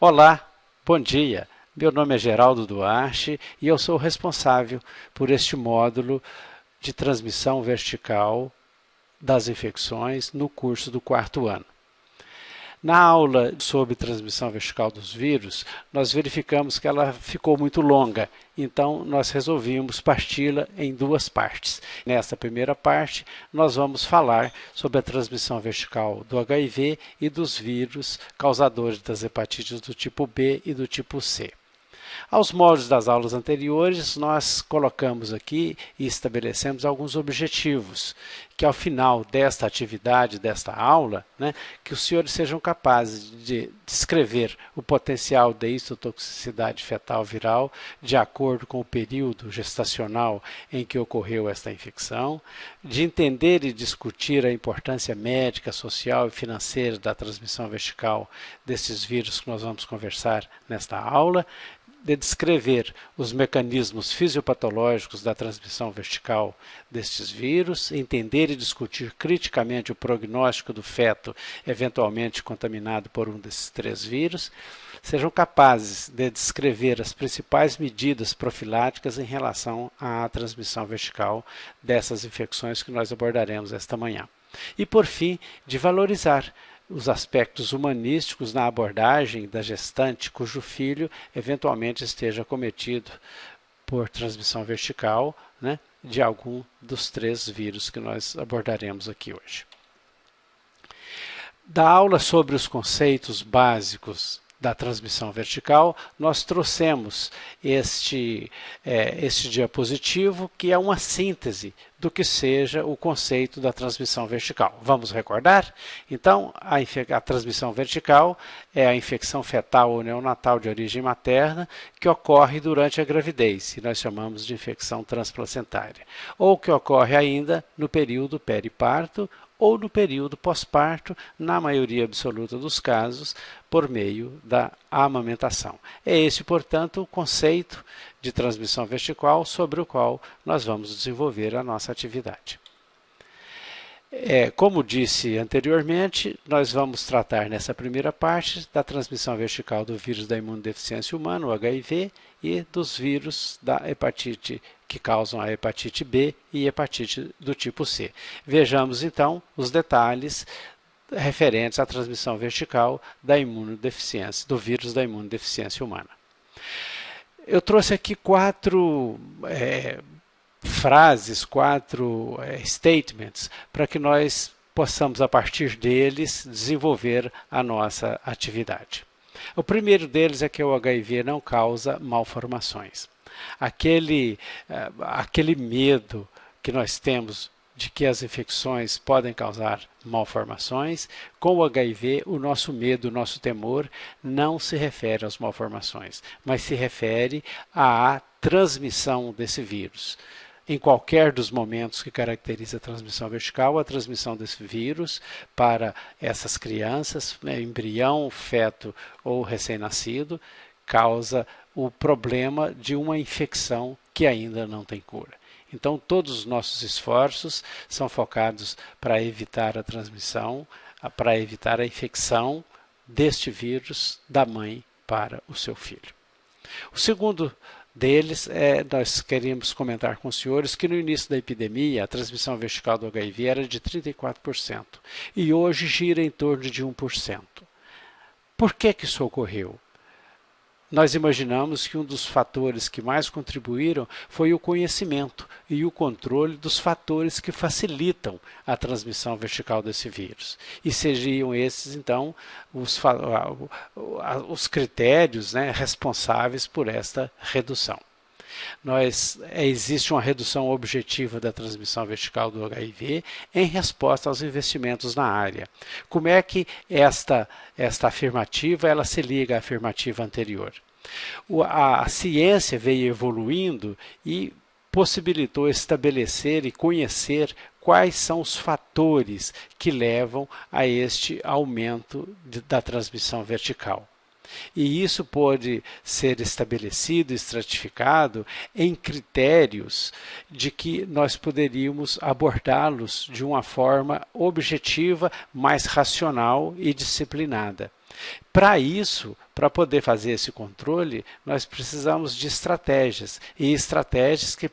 Olá, bom dia. Meu nome é Geraldo Duarte e eu sou responsável por este módulo de transmissão vertical das infecções no curso do quarto ano. Na aula sobre transmissão vertical dos vírus, nós verificamos que ela ficou muito longa, então nós resolvimos parti-la em duas partes. Nesta primeira parte, nós vamos falar sobre a transmissão vertical do HIV e dos vírus causadores das hepatites do tipo B e do tipo C. Aos moldes das aulas anteriores, nós colocamos aqui e estabelecemos alguns objetivos, que ao final desta atividade, desta aula, que os senhores sejam capazes de descrever o potencial de histotoxicidade fetal viral de acordo com o período gestacional em que ocorreu esta infecção, de entender e discutir a importância médica, social e financeira da transmissão vertical desses vírus que nós vamos conversar nesta aula, de descrever os mecanismos fisiopatológicos da transmissão vertical destes vírus, entender e discutir criticamente o prognóstico do feto eventualmente contaminado por um desses três vírus, sejam capazes de descrever as principais medidas profiláticas em relação à transmissão vertical dessas infecções que nós abordaremos esta manhã. E, por fim, de valorizar os aspectos humanísticos na abordagem da gestante cujo filho eventualmente esteja cometido por transmissão vertical, de algum dos três vírus que nós abordaremos aqui hoje. Da aula sobre os conceitos básicos da transmissão vertical, nós trouxemos este diapositivo, que é uma síntese do que seja o conceito da transmissão vertical. Vamos recordar? Então, a transmissão vertical é a infecção fetal ou neonatal de origem materna que ocorre durante a gravidez, e nós chamamos de infecção transplacentária, ou que ocorre ainda no período periparto ou no período pós-parto, na maioria absoluta dos casos, por meio da amamentação. É esse, portanto, o conceito de transmissão vertical sobre o qual nós vamos desenvolver a nossa atividade. Como disse anteriormente, nós vamos tratar nessa primeira parte da transmissão vertical do vírus da imunodeficiência humana, o HIV, e dos vírus da hepatite que causam a hepatite B e hepatite do tipo C. Vejamos então os detalhes referentes à transmissão vertical da imunodeficiência, do vírus da imunodeficiência humana. Eu trouxe aqui quatro frases, quatro statements, para que nós possamos, a partir deles, desenvolver a nossa atividade. O primeiro deles é que o HIV não causa malformações. Aquele medo que nós temos de que as infecções podem causar malformações, com o HIV, o nosso medo, o nosso temor não se refere às malformações, mas se refere à transmissão desse vírus. Em qualquer dos momentos que caracteriza a transmissão vertical, a transmissão desse vírus para essas crianças, embrião, feto ou recém-nascido, causa o problema de uma infecção que ainda não tem cura. Então, todos os nossos esforços são focados para evitar a transmissão, para evitar a infecção deste vírus da mãe para o seu filho. O segundo deles, nós queríamos comentar com os senhores que no início da epidemia a transmissão vertical do HIV era de 34% e hoje gira em torno de 1%. Por que isso ocorreu? Nós imaginamos que um dos fatores que mais contribuíram foi o conhecimento e o controle dos fatores que facilitam a transmissão vertical desse vírus. E seriam esses, então, os critérios responsáveis por esta redução. Existe uma redução objetiva da transmissão vertical do HIV em resposta aos investimentos na área. Como é que esta afirmativa ela se liga à afirmativa anterior? A ciência veio evoluindo e possibilitou estabelecer e conhecer quais são os fatores que levam a este aumento da transmissão vertical. E isso pode ser estabelecido, estratificado em critérios de que nós poderíamos abordá-los de uma forma objetiva, mais racional e disciplinada. Para isso, para poder fazer esse controle, nós precisamos de estratégias, e estratégias que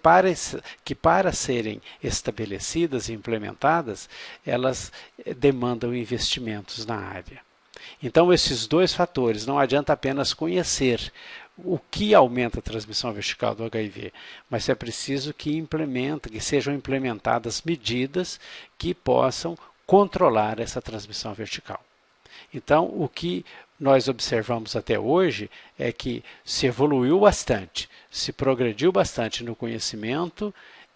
para serem estabelecidas e implementadas, elas demandam investimentos na área. Então, esses dois fatores, não adianta apenas conhecer o que aumenta a transmissão vertical do HIV, mas é preciso que sejam implementadas medidas que possam controlar essa transmissão vertical. Então, o que nós observamos até hoje é que se evoluiu bastante, se progrediu bastante no conhecimento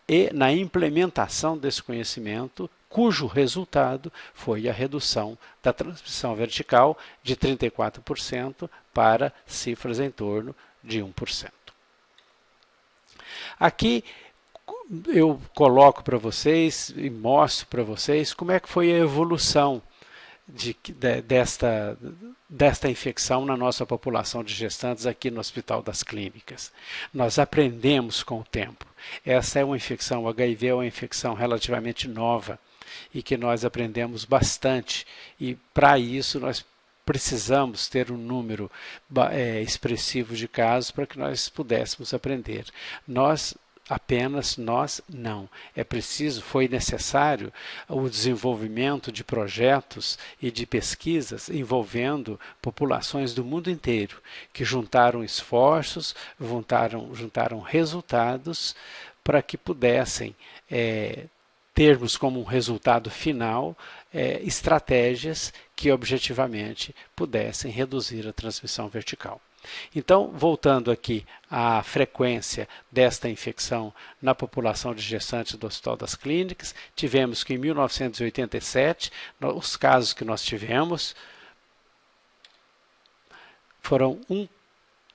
e na implementação desse conhecimento, cujo resultado foi a redução da transmissão vertical de 34% para cifras em torno de 1%. Aqui eu coloco para vocês e mostro para vocês como é que foi a evolução desta infecção na nossa população de gestantes aqui no Hospital das Clínicas. Nós aprendemos com o tempo. Essa é uma infecção, o HIV é uma infecção relativamente nova e que nós aprendemos bastante, e para isso nós precisamos ter um número expressivo de casos para que nós pudéssemos aprender. Apenas nós não. Foi necessário o desenvolvimento de projetos e de pesquisas envolvendo populações do mundo inteiro, que juntaram esforços, juntaram resultados para que pudessem termos como um resultado final estratégias que objetivamente pudessem reduzir a transmissão vertical. Então, voltando aqui à frequência desta infecção na população de gestantes do Hospital das Clínicas, tivemos que em 1987, os casos que nós tivemos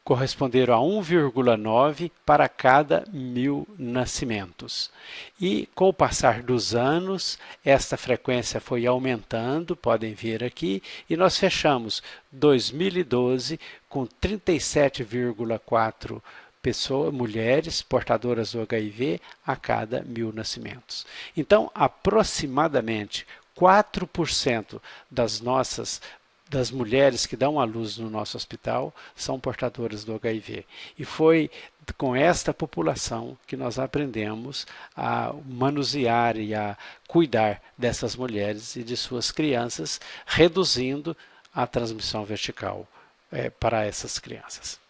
corresponderam a 1,9 para cada 1.000 nascimentos. E com o passar dos anos, esta frequência foi aumentando, podem ver aqui, e nós fechamos 2012 com 37,4 mulheres portadoras do HIV a cada 1.000 nascimentos. Então, aproximadamente 4% das mulheres que dão à luz no nosso hospital são portadoras do HIV. E foi com esta população que nós aprendemos a manusear e a cuidar dessas mulheres e de suas crianças, reduzindo a transmissão vertical para essas crianças.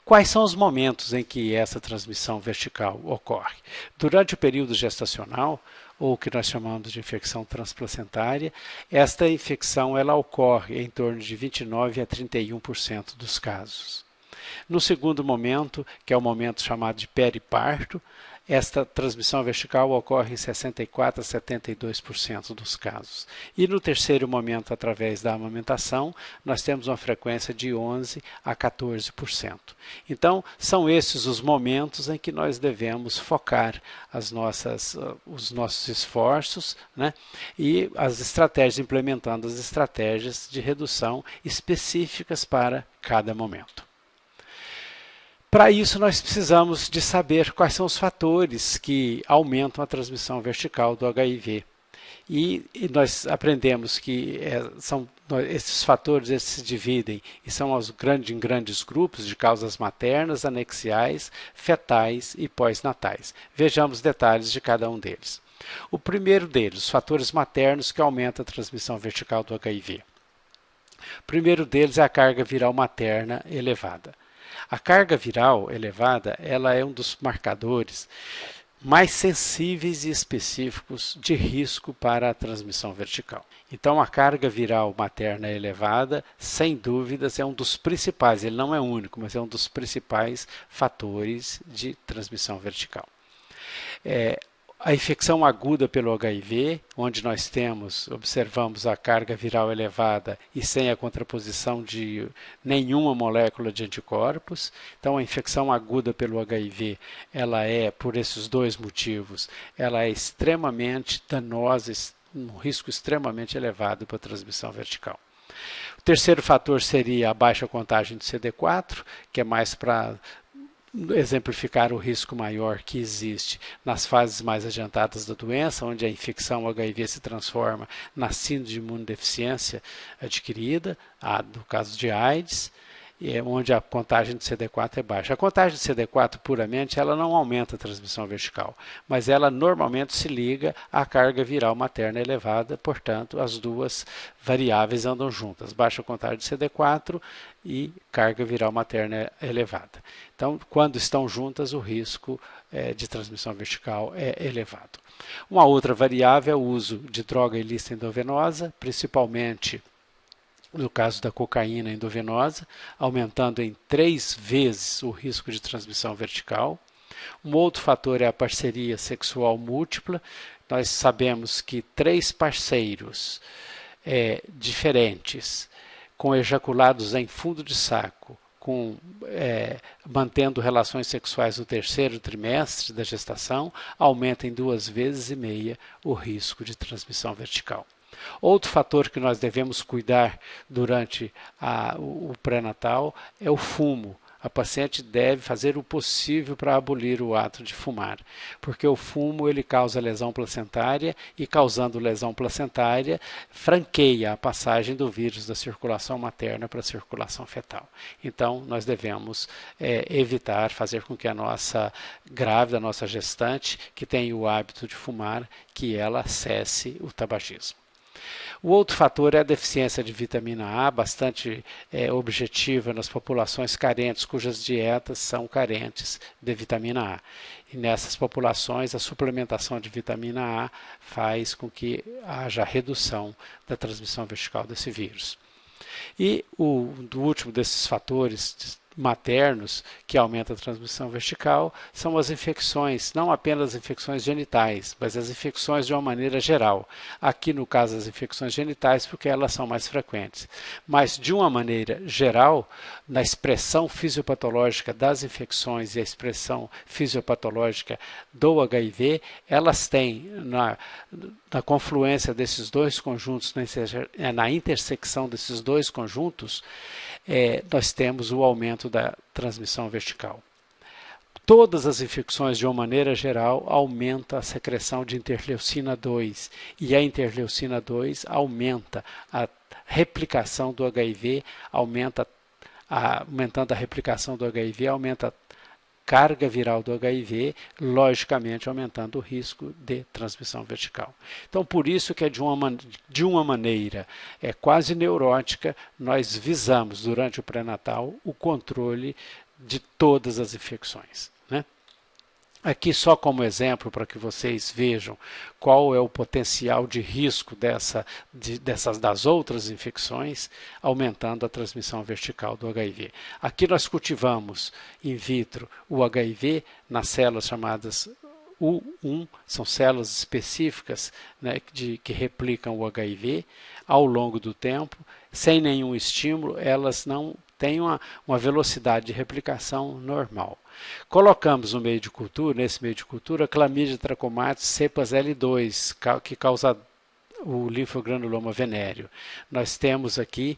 Quais são os momentos em que essa transmissão vertical ocorre? Durante o período gestacional, ou o que nós chamamos de infecção transplacentária, esta infecção ela ocorre em torno de 29% a 31% dos casos. No segundo momento, que é o momento chamado de periparto, esta transmissão vertical ocorre em 64% a 72% dos casos. E no terceiro momento, através da amamentação, nós temos uma frequência de 11% a 14%. Então, são esses os momentos em que nós devemos focar os nossos esforços, né? E as estratégias, implementando as estratégias de redução específicas para cada momento. Para isso, nós precisamos de saber quais são os fatores que aumentam a transmissão vertical do HIV. E nós aprendemos que esses fatores se dividem e são em grandes grupos de causas maternas, anexiais, fetais e pós-natais. Vejamos detalhes de cada um deles. O primeiro deles, os fatores maternos que aumentam a transmissão vertical do HIV. O primeiro deles é a carga viral materna elevada. A carga viral elevada, ela é um dos marcadores mais sensíveis e específicos de risco para a transmissão vertical. Então, a carga viral materna elevada, sem dúvidas, é um dos principais, ele não é único, mas é um dos principais fatores de transmissão vertical. A infecção aguda pelo HIV, onde nós observamos a carga viral elevada e sem a contraposição de nenhuma molécula de anticorpos. Então, a infecção aguda pelo HIV, por esses dois motivos, ela é extremamente danosa, um risco extremamente elevado para a transmissão vertical. O terceiro fator seria a baixa contagem de CD4, que é mais para exemplificar o risco maior que existe nas fases mais adiantadas da doença, onde a infecção HIV se transforma na síndrome de imunodeficiência adquirida, no caso de AIDS, onde a contagem de CD4 é baixa. A contagem de CD4 puramente ela não aumenta a transmissão vertical, mas ela normalmente se liga à carga viral materna elevada, portanto, as duas variáveis andam juntas, baixa contagem de CD4 e carga viral materna elevada. Então, quando estão juntas, o risco de transmissão vertical é elevado. Uma outra variável é o uso de droga ilícita endovenosa, principalmente no caso da cocaína endovenosa, aumentando em 3 vezes o risco de transmissão vertical. Um outro fator é a parceria sexual múltipla. Nós sabemos que 3 parceiros diferentes, com ejaculados em fundo de saco, mantendo relações sexuais no 3º trimestre da gestação, aumenta em 2,5 vezes o risco de transmissão vertical. Outro fator que nós devemos cuidar durante o pré-natal é o fumo. A paciente deve fazer o possível para abolir o ato de fumar, porque o fumo ele causa lesão placentária e, causando lesão placentária, franqueia a passagem do vírus da circulação materna para a circulação fetal. Então, nós devemos evitar fazer com que a nossa grávida, a nossa gestante, que tem o hábito de fumar, que ela cesse o tabagismo. O outro fator é a deficiência de vitamina A, bastante objetiva nas populações carentes, cujas dietas são carentes de vitamina A. E nessas populações, a suplementação de vitamina A faz com que haja redução da transmissão vertical desse vírus. E o último desses fatores maternos que aumenta a transmissão vertical são as infecções, não apenas as infecções genitais, mas as infecções de uma maneira geral. Aqui no caso as infecções genitais, porque elas são mais frequentes. Mas de uma maneira geral, na expressão fisiopatológica das infecções e a expressão fisiopatológica do HIV, elas têm na confluência desses dois conjuntos, na intersecção desses dois conjuntos, nós temos o aumento da transmissão vertical. Todas as infecções, de uma maneira geral, aumentam a secreção de interleucina 2 e a interleucina 2 aumenta a replicação do HIV, aumentando a replicação do HIV, aumenta a carga viral do HIV, logicamente aumentando o risco de transmissão vertical. Então, por isso que de uma maneira quase neurótica, nós visamos, durante o pré-natal, o controle de todas as infecções, né? Aqui só como exemplo para que vocês vejam qual é o potencial de risco das outras infecções, aumentando a transmissão vertical do HIV. Aqui nós cultivamos in vitro o HIV nas células chamadas U1, são células específicas, né, que replicam o HIV ao longo do tempo, sem nenhum estímulo, elas não têm uma velocidade de replicação normal. Colocamos no meio de cultura, nesse meio de cultura, Chlamydia trachomatis cepas L2, que causa o linfogranuloma venéreo. Nós temos aqui,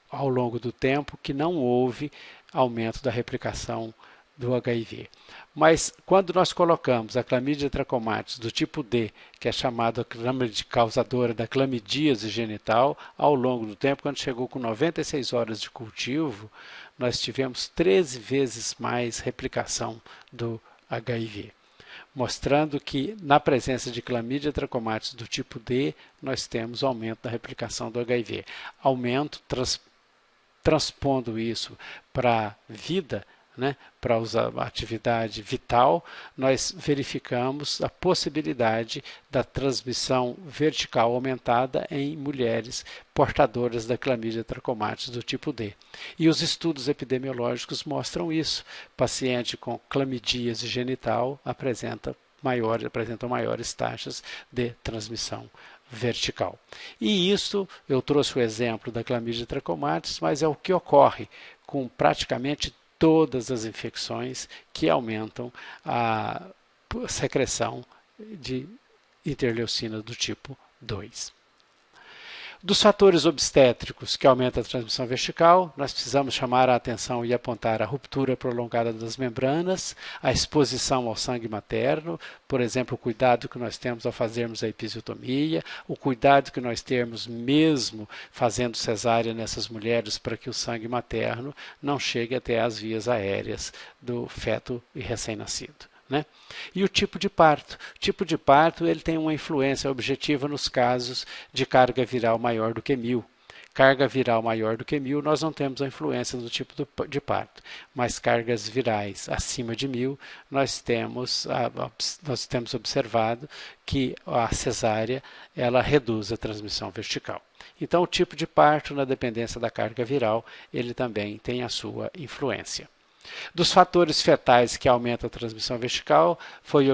ao longo do tempo, que não houve aumento da replicação do HIV. Mas quando nós colocamos a Chlamydia trachomatis do tipo D, que é chamada causadora da clamidíase genital, ao longo do tempo, quando chegou com 96 horas de cultivo, nós tivemos 13 vezes mais replicação do HIV, mostrando que na presença de Chlamydia trachomatis do tipo D, nós temos aumento da replicação do HIV. Aumento, transpondo isso para a vida, né, para a atividade vital, nós verificamos a possibilidade da transmissão vertical aumentada em mulheres portadoras da Chlamydia trachomatis do tipo D. E os estudos epidemiológicos mostram isso. Paciente com clamidíase genital apresentam maiores taxas de transmissão vertical. E isso, eu trouxe o exemplo da Chlamydia trachomatis, mas é o que ocorre com praticamente todas as infecções que aumentam a secreção de interleucina do tipo 2. Dos fatores obstétricos que aumentam a transmissão vertical, nós precisamos chamar a atenção e apontar a ruptura prolongada das membranas, a exposição ao sangue materno, por exemplo, o cuidado que nós temos ao fazermos a episiotomia, o cuidado que nós temos mesmo fazendo cesárea nessas mulheres para que o sangue materno não chegue até as vias aéreas do feto e recém-nascido. Né? E o tipo de parto. O tipo de parto ele tem uma influência objetiva nos casos de carga viral maior do que 1000. Carga viral maior do que 1000, nós não temos a influência do tipo de parto, mas cargas virais acima de 1000, nós temos observado que a cesárea ela reduz a transmissão vertical. Então, o tipo de parto, na dependência da carga viral, ele também tem a sua influência. Dos fatores fetais que aumentam a transmissão vertical,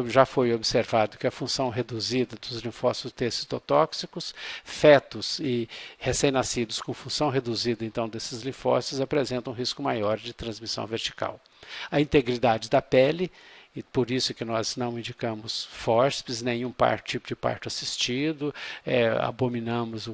já foi observado que a função reduzida dos linfócitos T citotóxicos, fetos e recém-nascidos com função reduzida então desses linfócitos apresentam um risco maior de transmissão vertical. A integridade da pele, e por isso que nós não indicamos fórceps, nenhum tipo de parto assistido, abominamos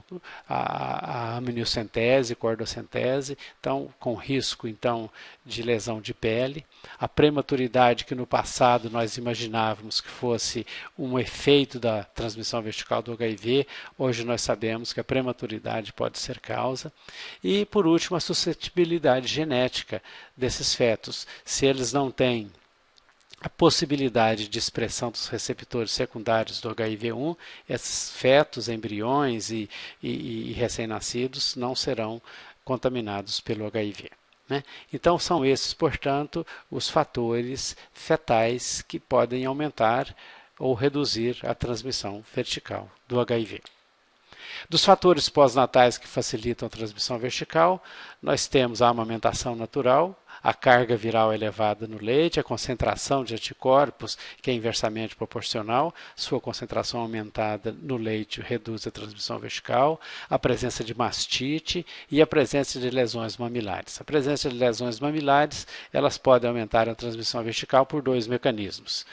a amniocentese, cordocentese, então com risco então de lesão de pele. A prematuridade que no passado nós imaginávamos que fosse um efeito da transmissão vertical do HIV, hoje nós sabemos que a prematuridade pode ser causa. E por último a suscetibilidade genética desses fetos, se eles não têm a possibilidade de expressão dos receptores secundários do HIV-1, esses fetos, embriões e recém-nascidos não serão contaminados pelo HIV. Né? Então, são esses, portanto, os fatores fetais que podem aumentar ou reduzir a transmissão vertical do HIV. Dos fatores pós-natais que facilitam a transmissão vertical, nós temos a amamentação natural, a carga viral elevada no leite, a concentração de anticorpos, que é inversamente proporcional, sua concentração aumentada no leite reduz a transmissão vertical, a presença de mastite e a presença de lesões mamilares. A presença de lesões mamilares, elas podem aumentar a transmissão vertical por dois mecanismos.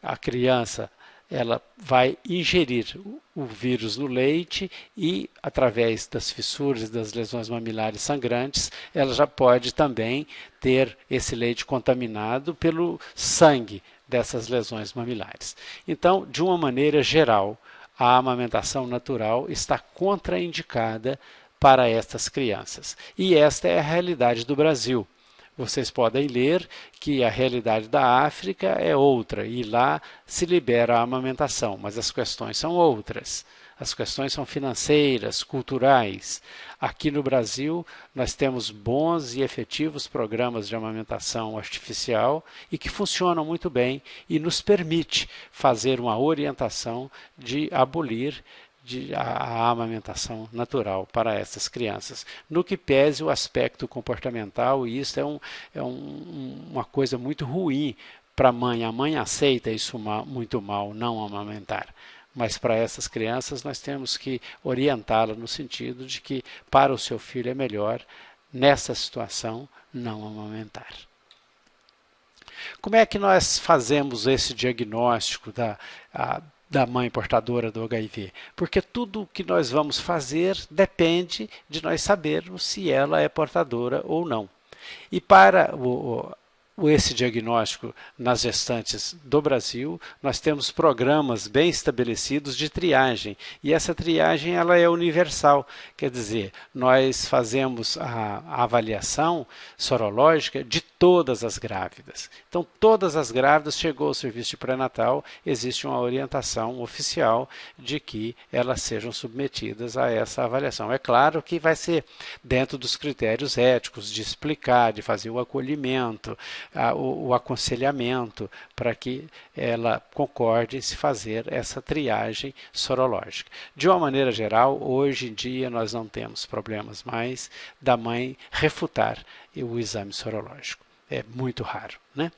A criança ela vai ingerir o vírus no leite e, através das fissuras e das lesões mamilares sangrantes, ela já pode também ter esse leite contaminado pelo sangue dessas lesões mamilares. Então, de uma maneira geral, a amamentação natural está contraindicada para estas crianças. E esta é a realidade do Brasil. Vocês podem ler que a realidade da África é outra e lá se libera a amamentação, mas as questões são outras. As questões são financeiras, culturais. Aqui no Brasil, nós temos bons e efetivos programas de amamentação artificial e que funcionam muito bem e nos permite fazer uma orientação de abolir a amamentação natural para essas crianças, no que pese o aspecto comportamental, e isso é uma coisa muito ruim para a mãe. A mãe aceita isso muito mal, não amamentar. Mas para essas crianças nós temos que orientá-la no sentido de que para o seu filho é melhor, nessa situação, não amamentar. Como é que nós fazemos esse diagnóstico da mãe portadora do HIV? Porque tudo o que nós vamos fazer depende de nós sabermos se ela é portadora ou não. E para esse diagnóstico nas gestantes do Brasil, nós temos programas bem estabelecidos de triagem, e essa triagem ela é universal, quer dizer, nós fazemos a avaliação sorológica de todas as grávidas. Então, todas as grávidas, chegou ao serviço de pré-natal, existe uma orientação oficial de que elas sejam submetidas a essa avaliação. É claro que vai ser dentro dos critérios éticos, de explicar, de fazer o acolhimento, o aconselhamento para que ela concorde em se fazer essa triagem sorológica. De uma maneira geral, hoje em dia nós não temos problemas mais da mãe refutar o exame sorológico. É muito raro, né?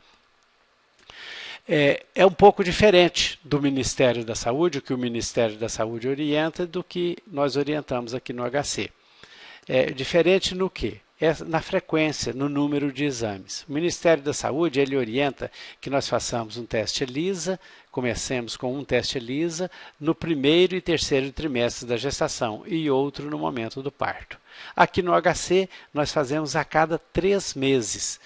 É um pouco diferente do Ministério da Saúde, o que o Ministério da Saúde orienta, do que nós orientamos aqui no HC. É diferente no quê? é na frequência, no número de exames. O Ministério da Saúde, ele orienta que nós façamos um teste ELISA, comecemos com um teste ELISA no primeiro e terceiro trimestre da gestação e outro no momento do parto. Aqui no HC, nós fazemos a cada 3 meses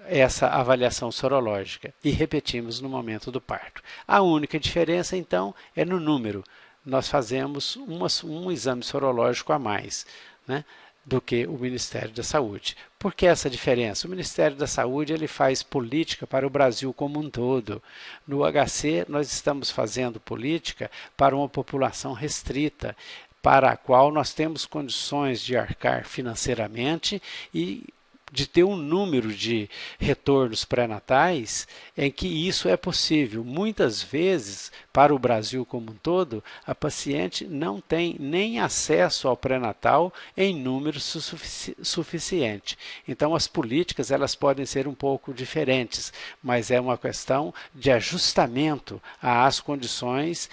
essa avaliação sorológica e repetimos no momento do parto. A única diferença, então, é no número. Nós fazemos um exame sorológico a mais, né, do que o Ministério da Saúde. Por que essa diferença? O Ministério da Saúde ele faz política para o Brasil como um todo. No HC, nós estamos fazendo política para uma população restrita, para a qual nós temos condições de arcar financeiramente e de ter um número de retornos pré-natais em que isso é possível. Muitas vezes, para o Brasil como um todo, a paciente não tem nem acesso ao pré-natal em número suficiente. Então, as políticas elas podem ser um pouco diferentes, mas é uma questão de ajustamento às condições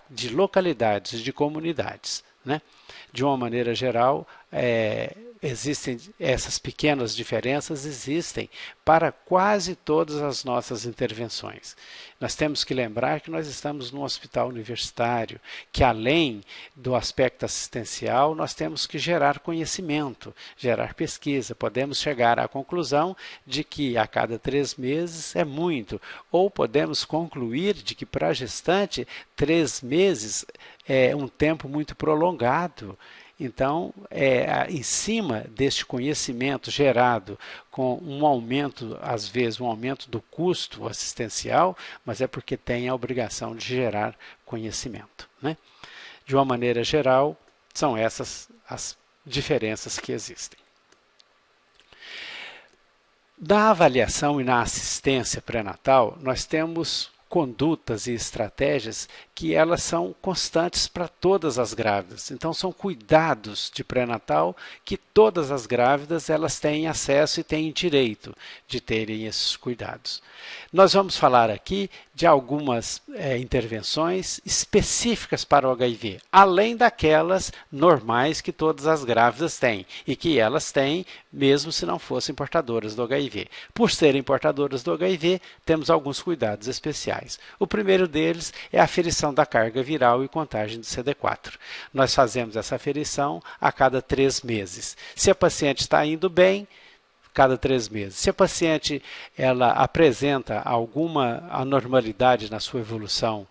de localidades, de comunidades, né? De uma maneira geral, existem essas pequenas diferenças existem para quase todas as nossas intervenções. Nós temos que lembrar que nós estamos num hospital universitário, que além do aspecto assistencial, nós temos que gerar conhecimento, gerar pesquisa. Podemos chegar à conclusão de que a cada 3 meses é muito, ou podemos concluir de que para a gestante 3 meses é um tempo muito prolongado. Então, em cima deste conhecimento gerado com um aumento, às vezes um aumento do custo assistencial, mas é porque tem a obrigação de gerar conhecimento, né? De uma maneira geral, são essas as diferenças que existem. Na avaliação e na assistência pré-natal, nós temos condutas e estratégias que elas são constantes para todas as grávidas. Então são cuidados de pré-natal que todas as grávidas elas têm acesso e têm direito de terem esses cuidados. Nós vamos falar aqui de algumas intervenções específicas para o HIV, além daquelas normais que todas as grávidas têm e que elas têm mesmo se não fossem portadoras do HIV. Por serem portadoras do HIV, temos alguns cuidados especiais. O primeiro deles é a aferição da carga viral e contagem do CD4. Nós fazemos essa aferição a cada 3 meses. Se a paciente está indo bem, cada 3 meses. Se a paciente ela apresenta alguma anormalidade na sua evolução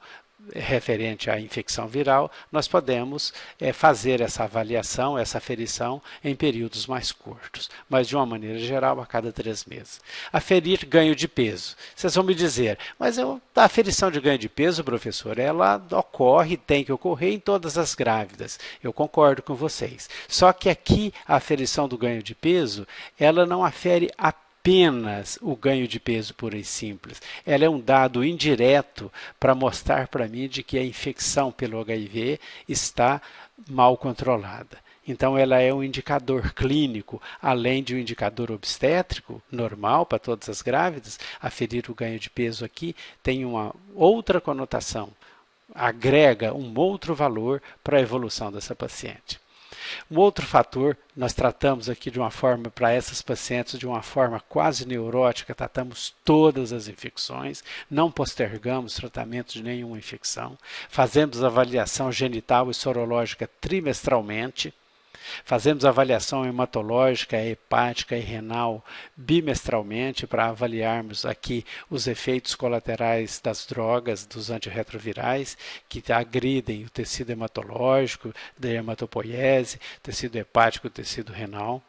referente à infecção viral, nós podemos fazer essa avaliação, essa aferição em períodos mais curtos, mas de uma maneira geral a cada 3 meses. Aferir ganho de peso. Vocês vão me dizer, mas a aferição de ganho de peso, professor, ela ocorre, tem que ocorrer em todas as grávidas. Eu concordo com vocês. Só que aqui a aferição do ganho de peso, ela não afere apenas o ganho de peso puro e simples. Ela é um dado indireto para mostrar para mim de que a infecção pelo HIV está mal controlada. Então, ela é um indicador clínico, além de um indicador obstétrico, normal para todas as grávidas. Aferir o ganho de peso aqui tem uma outra conotação, agrega um outro valor para a evolução dessa paciente. Um outro fator, nós tratamos aqui de uma forma, para essas pacientes, de uma forma quase neurótica, tratamos todas as infecções, não postergamos tratamento de nenhuma infecção, fazemos avaliação genital e sorológica trimestralmente, fazemos avaliação hematológica, hepática e renal bimestralmente para avaliarmos aqui os efeitos colaterais das drogas, dos antirretrovirais, que agridem o tecido hematológico, da hematopoiese, tecido hepático, tecido renal.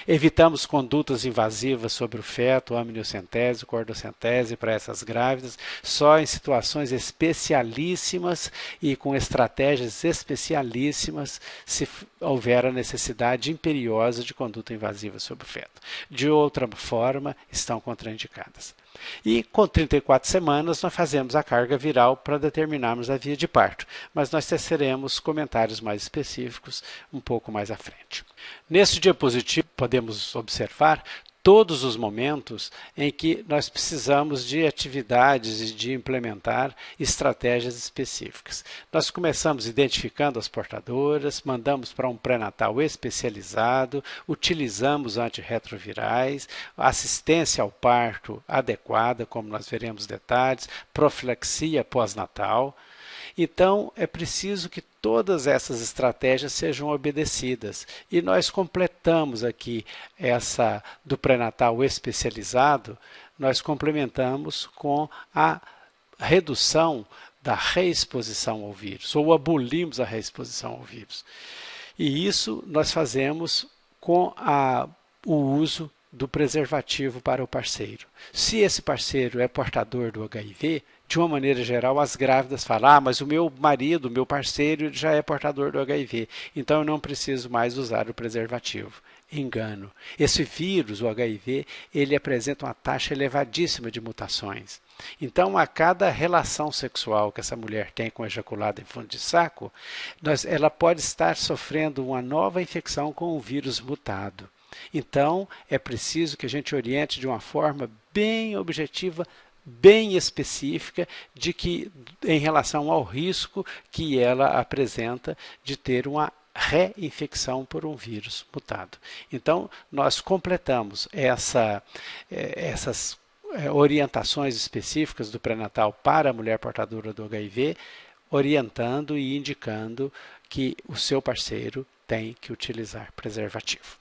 Evitamos condutas invasivas sobre o feto, amniocentese, cordocentese para essas grávidas, só em situações especialíssimas e com estratégias especialíssimas se houver a necessidade imperiosa de conduta invasiva sobre o feto. De outra forma, estão contraindicadas. E com 34 semanas nós fazemos a carga viral para determinarmos a via de parto, mas nós teceremos comentários mais específicos um pouco mais à frente. Neste diapositivo podemos observar todos os momentos em que nós precisamos de atividades e de implementar estratégias específicas. Nós começamos identificando as portadoras, mandamos para um pré-natal especializado, utilizamos antirretrovirais, assistência ao parto adequada, como nós veremos detalhes, profilaxia pós-natal. Então, é preciso que todas essas estratégias sejam obedecidas. E nós completamos aqui essa do pré-natal especializado, nós complementamos com a redução da reexposição ao vírus, ou abolimos a reexposição ao vírus. E isso nós fazemos com o uso do preservativo para o parceiro. Se esse parceiro é portador do HIV, de uma maneira geral, as grávidas falam, mas o meu marido, o meu parceiro, já é portador do HIV, então eu não preciso mais usar o preservativo. Engano. Esse vírus, o HIV, ele apresenta uma taxa elevadíssima de mutações. Então, a cada relação sexual que essa mulher tem com ejaculado em fundo de saco, ela pode estar sofrendo uma nova infecção com o vírus mutado. Então, é preciso que a gente oriente de uma forma bem objetiva, bem específica, de que, em relação ao risco que ela apresenta de ter uma reinfecção por um vírus mutado. Então, nós completamos essas orientações específicas do pré-natal para a mulher portadora do HIV, orientando e indicando que o seu parceiro tem que utilizar preservativo.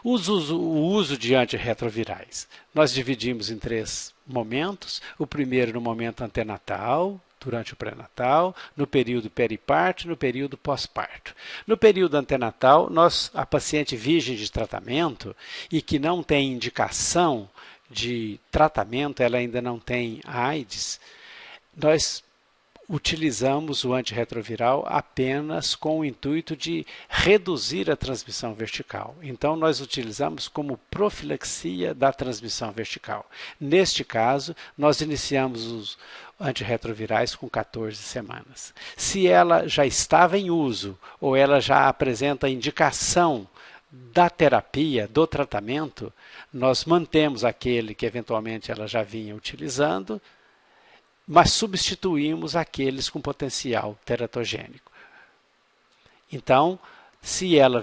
O uso de antirretrovirais. Nós dividimos em 3 momentos. O primeiro no momento antenatal, durante o pré-natal, no período periparto e no período pós-parto. No período antenatal, a paciente virgem de tratamento e que não tem indicação de tratamento, ela ainda não tem AIDS, nós utilizamos o antirretroviral apenas com o intuito de reduzir a transmissão vertical. Então, nós utilizamos como profilaxia da transmissão vertical. Neste caso, nós iniciamos os antirretrovirais com 14 semanas. Se ela já estava em uso ou ela já apresenta indicação da terapia, do tratamento, nós mantemos aquele que eventualmente ela já vinha utilizando, mas substituímos aqueles com potencial teratogênico. Então, se ela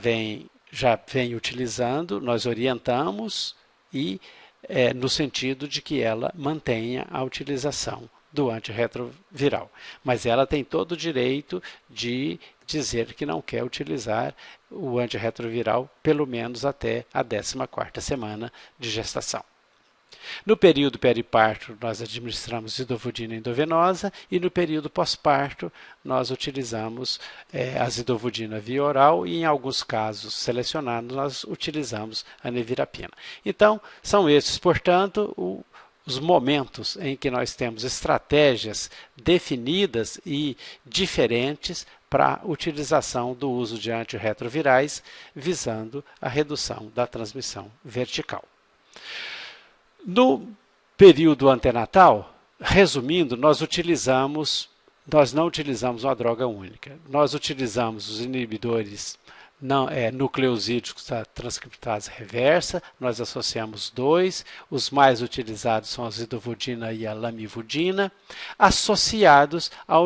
já vem utilizando, nós orientamos e no sentido de que ela mantenha a utilização do antirretroviral. Mas ela tem todo o direito de dizer que não quer utilizar o antirretroviral pelo menos até a 14ª semana de gestação. No período periparto, nós administramos zidovudina endovenosa e no período pós-parto, nós utilizamos a zidovudina via oral e, em alguns casos selecionados, nós utilizamos a nevirapina. Então, são esses, portanto, os momentos em que nós temos estratégias definidas e diferentes para a utilização do uso de antirretrovirais, visando a redução da transmissão vertical. No período antenatal, resumindo, nós não utilizamos uma droga única. Nós utilizamos os inibidores nucleosídicos da transcriptase reversa, nós associamos 2, os mais utilizados são a zidovudina e a lamivudina, associados a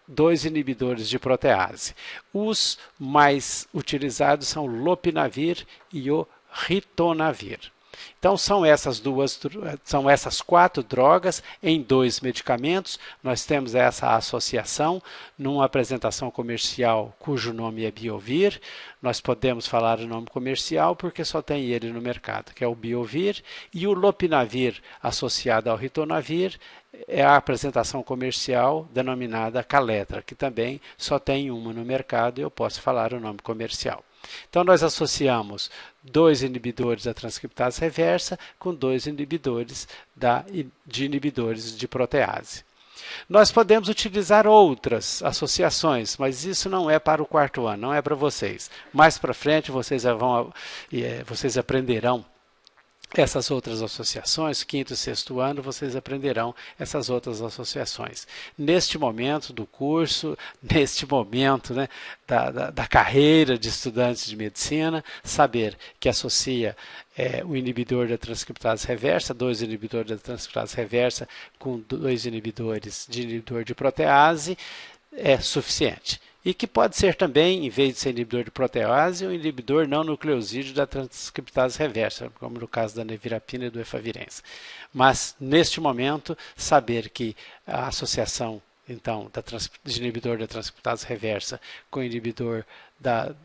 2 inibidores de protease. Os mais utilizados são o lopinavir e o ritonavir. Então, são essas 4 drogas em 2 medicamentos. Nós temos essa associação numa apresentação comercial cujo nome é Biovir. Nós podemos falar o nome comercial porque só tem ele no mercado, que é o Biovir. E o lopinavir associado ao ritonavir é a apresentação comercial denominada Caletra, que também só tem uma no mercado e eu posso falar o nome comercial. Então, nós associamos 2 inibidores da transcriptase reversa com 2 inibidores de protease. Nós podemos utilizar outras associações, mas isso não é para o 4º ano, não é para vocês. Mais para frente vocês aprenderão essas outras associações, quinto e sexto ano, vocês aprenderão essas outras associações. Neste momento do curso, neste momento, né, da carreira de estudantes de medicina, saber que associa o inibidor da transcriptase reversa, 2 inibidores da transcriptase reversa com 2 inibidores de inibidor de protease, é suficiente. E que pode ser também, em vez de ser inibidor de protease, um inibidor não nucleosídeo da transcriptase reversa, como no caso da nevirapina e do efavirenz. Mas, neste momento, saber que a associação então, de inibidor da transcriptase reversa com inibidor da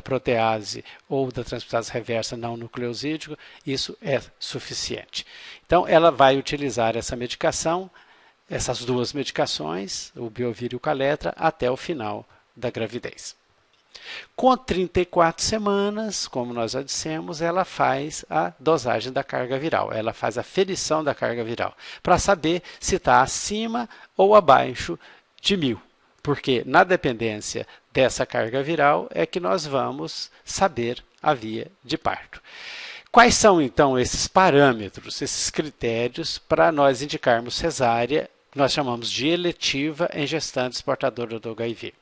protease ou da transcriptase reversa não nucleosídeo, isso é suficiente. Então, ela vai utilizar essa medicação, essas duas medicações, o Biovir e o Caletra, até o final da gravidez. Com 34 semanas, como nós já dissemos, ela faz a dosagem da carga viral, ela faz a ferição da carga viral, para saber se está acima ou abaixo de 1000, porque na dependência dessa carga viral é que nós vamos saber a via de parto. Quais são então esses parâmetros, esses critérios para nós indicarmos cesárea, que nós chamamos de eletiva em gestantes portadoras do HIV?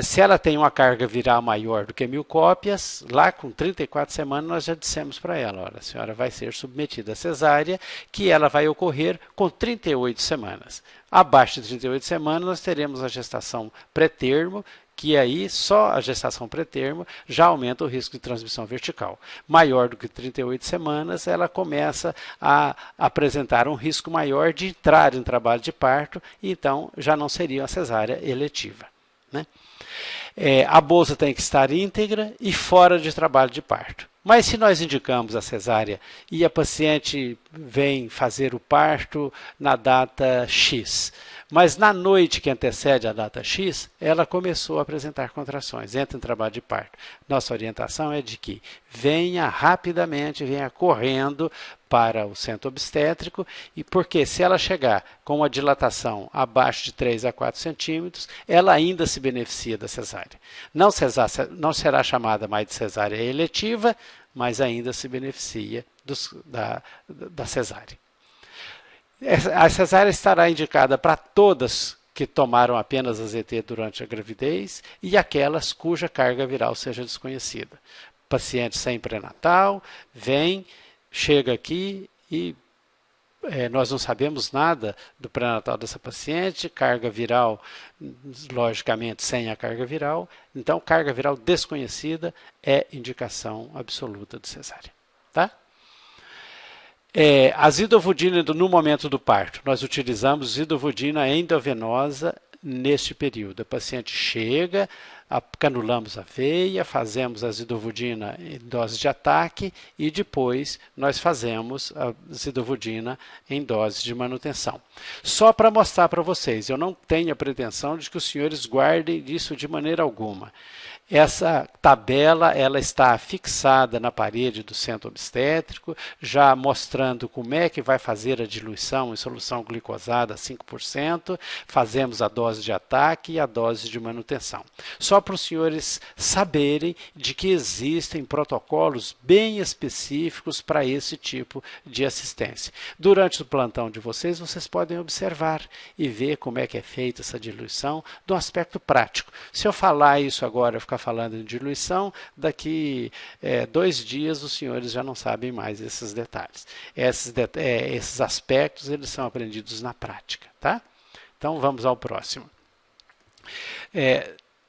Se ela tem uma carga viral maior do que 1000 cópias, lá com 34 semanas nós já dissemos para ela, olha, a senhora vai ser submetida a cesárea, que ela vai ocorrer com 38 semanas. Abaixo de 38 semanas nós teremos a gestação pré-termo, que aí só a gestação pré-termo já aumenta o risco de transmissão vertical. Maior do que 38 semanas, ela começa a apresentar um risco maior de entrar em trabalho de parto, e então já não seria uma cesárea eletiva, né? A bolsa tem que estar íntegra e fora de trabalho de parto. Mas se nós indicamos a cesárea e a paciente vem fazer o parto na data X, mas na noite que antecede a data X, ela começou a apresentar contrações, entra em trabalho de parto. Nossa orientação é de que venha rapidamente, venha correndo para o centro obstétrico, e porque se ela chegar com uma dilatação abaixo de 3 a 4 centímetros, ela ainda se beneficia da cesárea. Não será chamada mais de cesárea eletiva, mas ainda se beneficia da cesárea. A cesárea estará indicada para todas que tomaram apenas AZT durante a gravidez e aquelas cuja carga viral seja desconhecida. Paciente sem pré-natal, chega aqui e nós não sabemos nada do pré-natal dessa paciente, carga viral, logicamente, sem a carga viral. Então, carga viral desconhecida é indicação absoluta de cesárea. Tá? A zidovudina no momento do parto. Nós utilizamos zidovudina endovenosa neste período. A paciente chega, canulamos a veia, fazemos a zidovudina em dose de ataque e depois nós fazemos a zidovudina em dose de manutenção. Só para mostrar para vocês, eu não tenho a pretensão de que os senhores guardem isso de maneira alguma. Essa tabela ela está fixada na parede do centro obstétrico, já mostrando como é que vai fazer a diluição em solução glicosada a 5%, fazemos a dose de ataque e a dose de manutenção. Só para os senhores saberem de que existem protocolos bem específicos para esse tipo de assistência. Durante o plantão de vocês, vocês podem observar e ver como é que é feita essa diluição do aspecto prático. Se eu falar isso agora, ficar falando em diluição, daqui 2 dias os senhores já não sabem mais esses detalhes. Esses aspectos eles são aprendidos na prática. Tá? Então vamos ao próximo.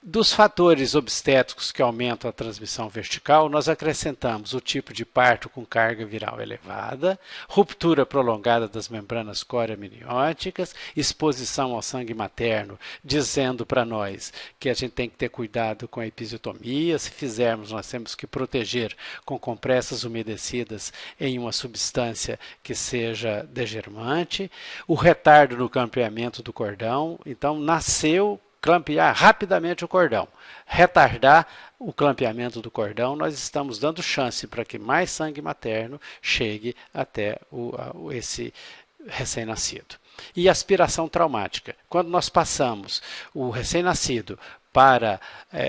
Dos fatores obstétricos que aumentam a transmissão vertical, nós acrescentamos o tipo de parto com carga viral elevada, ruptura prolongada das membranas core-amnióticas, exposição ao sangue materno, dizendo para nós que a gente tem que ter cuidado com a episiotomia. Se fizermos, nós temos que proteger com compressas umedecidas em uma substância que seja degermante, o retardo no campeamento do cordão. Então, nasceu, clampear rapidamente o cordão, retardar o clampeamento do cordão, nós estamos dando chance para que mais sangue materno chegue até esse recém-nascido. E aspiração traumática. Quando nós passamos o recém-nascido para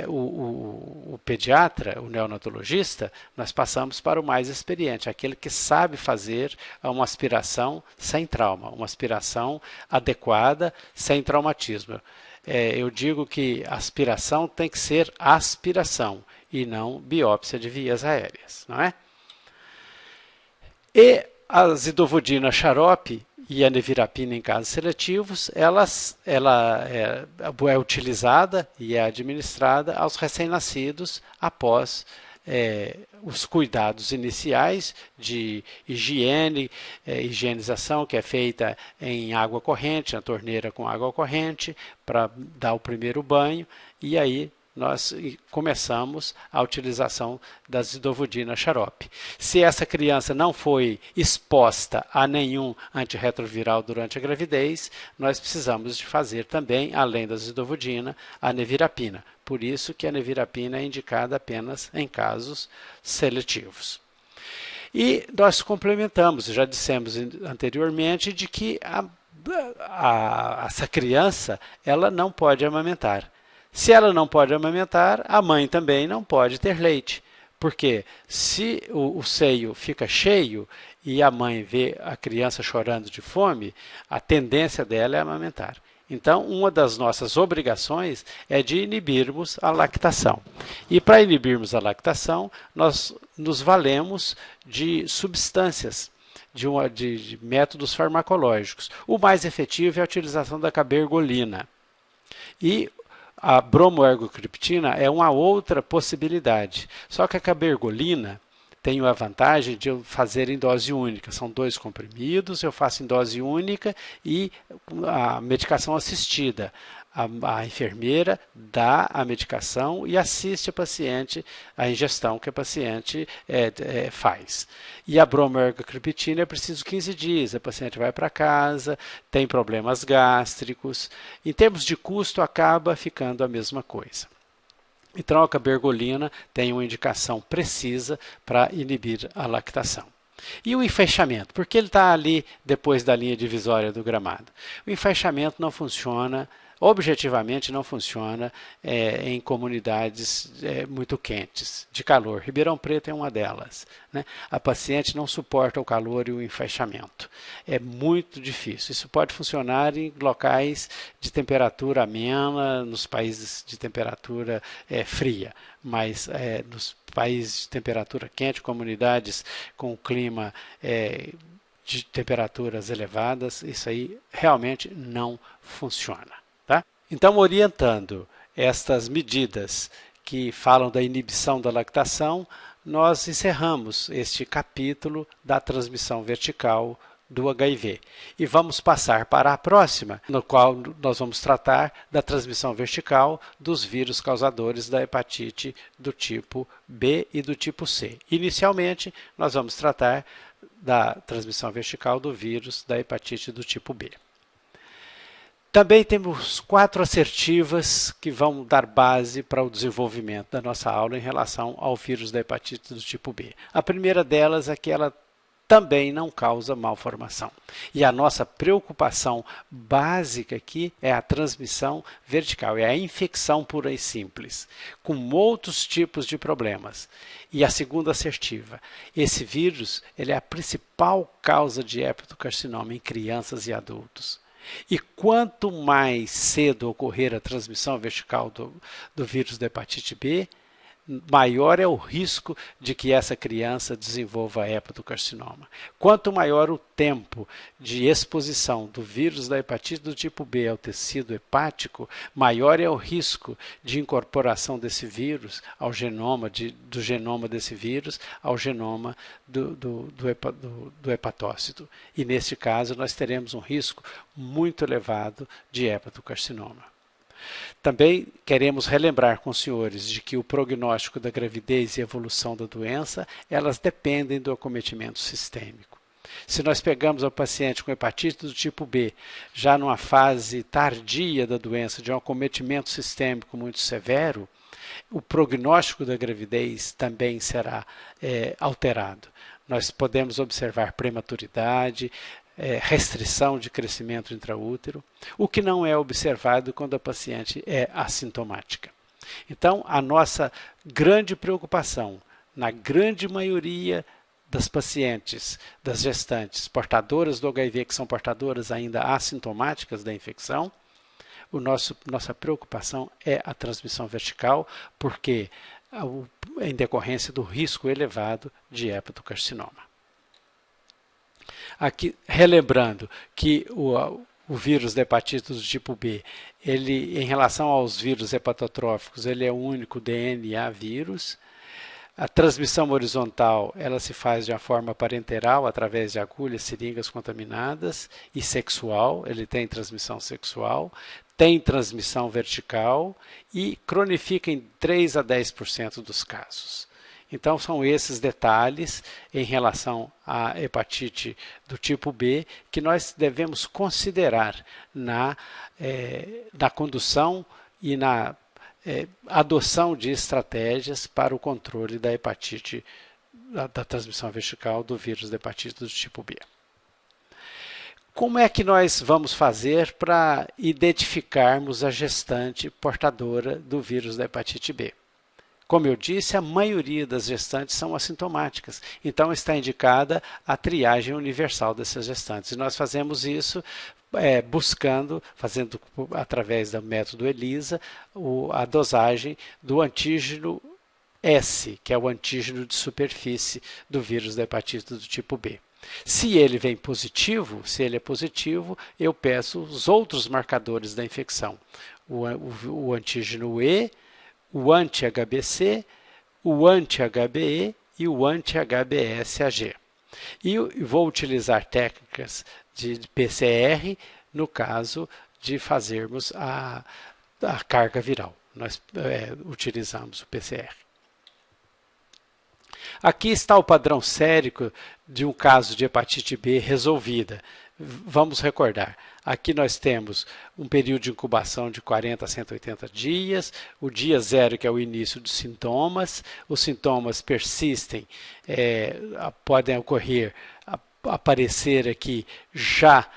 o pediatra, o neonatologista, nós passamos para o mais experiente, aquele que sabe fazer uma aspiração sem trauma, uma aspiração adequada, sem traumatismo. Eu digo que aspiração tem que ser aspiração e não biópsia de vias aéreas, não é? E a zidovudina xarope e a nevirapina em casos seletivos, ela é utilizada e é administrada aos recém-nascidos após os cuidados iniciais de higiene, higienização que é feita em água corrente, na torneira com água corrente, para dar o primeiro banho, e aí nós começamos a utilização da zidovudina xarope. Se essa criança não foi exposta a nenhum antirretroviral durante a gravidez, nós precisamos de fazer também, além da zidovudina, a nevirapina. Por isso que a nevirapina é indicada apenas em casos seletivos. E nós complementamos, já dissemos anteriormente, de que essa criança ela não pode amamentar. Se ela não pode amamentar, a mãe também não pode ter leite. Porque se o seio fica cheio e a mãe vê a criança chorando de fome, a tendência dela é amamentar. Então, uma das nossas obrigações é de inibirmos a lactação. E para inibirmos a lactação, nós nos valemos de substâncias, de métodos farmacológicos. O mais efetivo é a utilização da cabergolina. E a bromoergocriptina é uma outra possibilidade. Só que a cabergolina tem a vantagem de eu fazer em dose única. São 2 comprimidos, eu faço em dose única e a medicação assistida. A enfermeira dá a medicação e assiste a paciente, a ingestão que a paciente faz. E a bromoergocriptina é preciso 15 dias, a paciente vai para casa, tem problemas gástricos. Em termos de custo, acaba ficando a mesma coisa. Então, a cabergolina tem uma indicação precisa para inibir a lactação. E o enfaixamento? Porque ele está ali depois da linha divisória do gramado. O enfaixamento não funciona, objetivamente não funciona em comunidades muito quentes, de calor. Ribeirão Preto é uma delas, né? A paciente não suporta o calor e o enfaixamento. É muito difícil. Isso pode funcionar em locais de temperatura amena, nos países de temperatura fria, mas nos países de temperatura quente, comunidades com clima de temperaturas elevadas, isso aí realmente não funciona. Tá? Então, orientando estas medidas que falam da inibição da lactação, nós encerramos este capítulo da transmissão vertical do HIV. E vamos passar para a próxima, no qual nós vamos tratar da transmissão vertical dos vírus causadores da hepatite do tipo B e do tipo C. Inicialmente, nós vamos tratar da transmissão vertical do vírus da hepatite do tipo B. Também temos 4 assertivas que vão dar base para o desenvolvimento da nossa aula em relação ao vírus da hepatite do tipo B. A primeira delas é que ela também não causa malformação. E a nossa preocupação básica aqui é a transmissão vertical, é a infecção pura e simples, com outros tipos de problemas. E a segunda assertiva, esse vírus ele é a principal causa de hepatocarcinoma em crianças e adultos. E quanto mais cedo ocorrer a transmissão vertical do vírus da hepatite B, maior é o risco de que essa criança desenvolva hepatocarcinoma. Quanto maior o tempo de exposição do vírus da hepatite do tipo B ao tecido hepático, maior é o risco de incorporação desse vírus ao genoma, do genoma desse vírus ao genoma do hepatócito. E neste caso nós teremos um risco muito elevado de hepatocarcinoma. Também queremos relembrar com os senhores de que o prognóstico da gravidez e a evolução da doença, elas dependem do acometimento sistêmico. Se nós pegamos o paciente com hepatite do tipo B, já numa fase tardia da doença, de um acometimento sistêmico muito severo, o prognóstico da gravidez também será alterado. Nós podemos observar prematuridade, restrição de crescimento intraútero, o que não é observado quando a paciente é assintomática. Então, a nossa grande preocupação, na grande maioria das pacientes, das gestantes portadoras do HIV, que são portadoras ainda assintomáticas da infecção, nossa preocupação é a transmissão vertical, porque em decorrência do risco elevado de hepatocarcinoma. Aqui, relembrando que o vírus da hepatite do tipo B, ele, em relação aos vírus hepatotróficos, ele é o único DNA vírus. A transmissão horizontal, ela se faz de uma forma parenteral, através de agulhas, seringas contaminadas, e sexual, ele tem transmissão sexual, tem transmissão vertical e cronifica em 3 a 10% dos casos. Então, são esses detalhes em relação à hepatite do tipo B que nós devemos considerar na condução e na adoção de estratégias para o controle da hepatite, da transmissão vertical do vírus da hepatite do tipo B. Como é que nós vamos fazer para identificarmos a gestante portadora do vírus da hepatite B? Como eu disse, a maioria das gestantes são assintomáticas, então está indicada a triagem universal dessas gestantes. E nós fazemos isso fazendo através do método ELISA, a dosagem do antígeno S, que é o antígeno de superfície do vírus da hepatite do tipo B. Se ele vem positivo, eu peço os outros marcadores da infecção, o antígeno E, o anti-HBC, o anti-HBe e o anti-HBsAg. E vou utilizar técnicas de PCR no caso de fazermos a carga viral. Nós utilizamos o PCR. Aqui está o padrão sérico de um caso de hepatite B resolvida. Vamos recordar, aqui nós temos um período de incubação de 40 a 180 dias, o dia zero, que é o início dos sintomas, os sintomas persistem, podem ocorrer, aparecer aqui já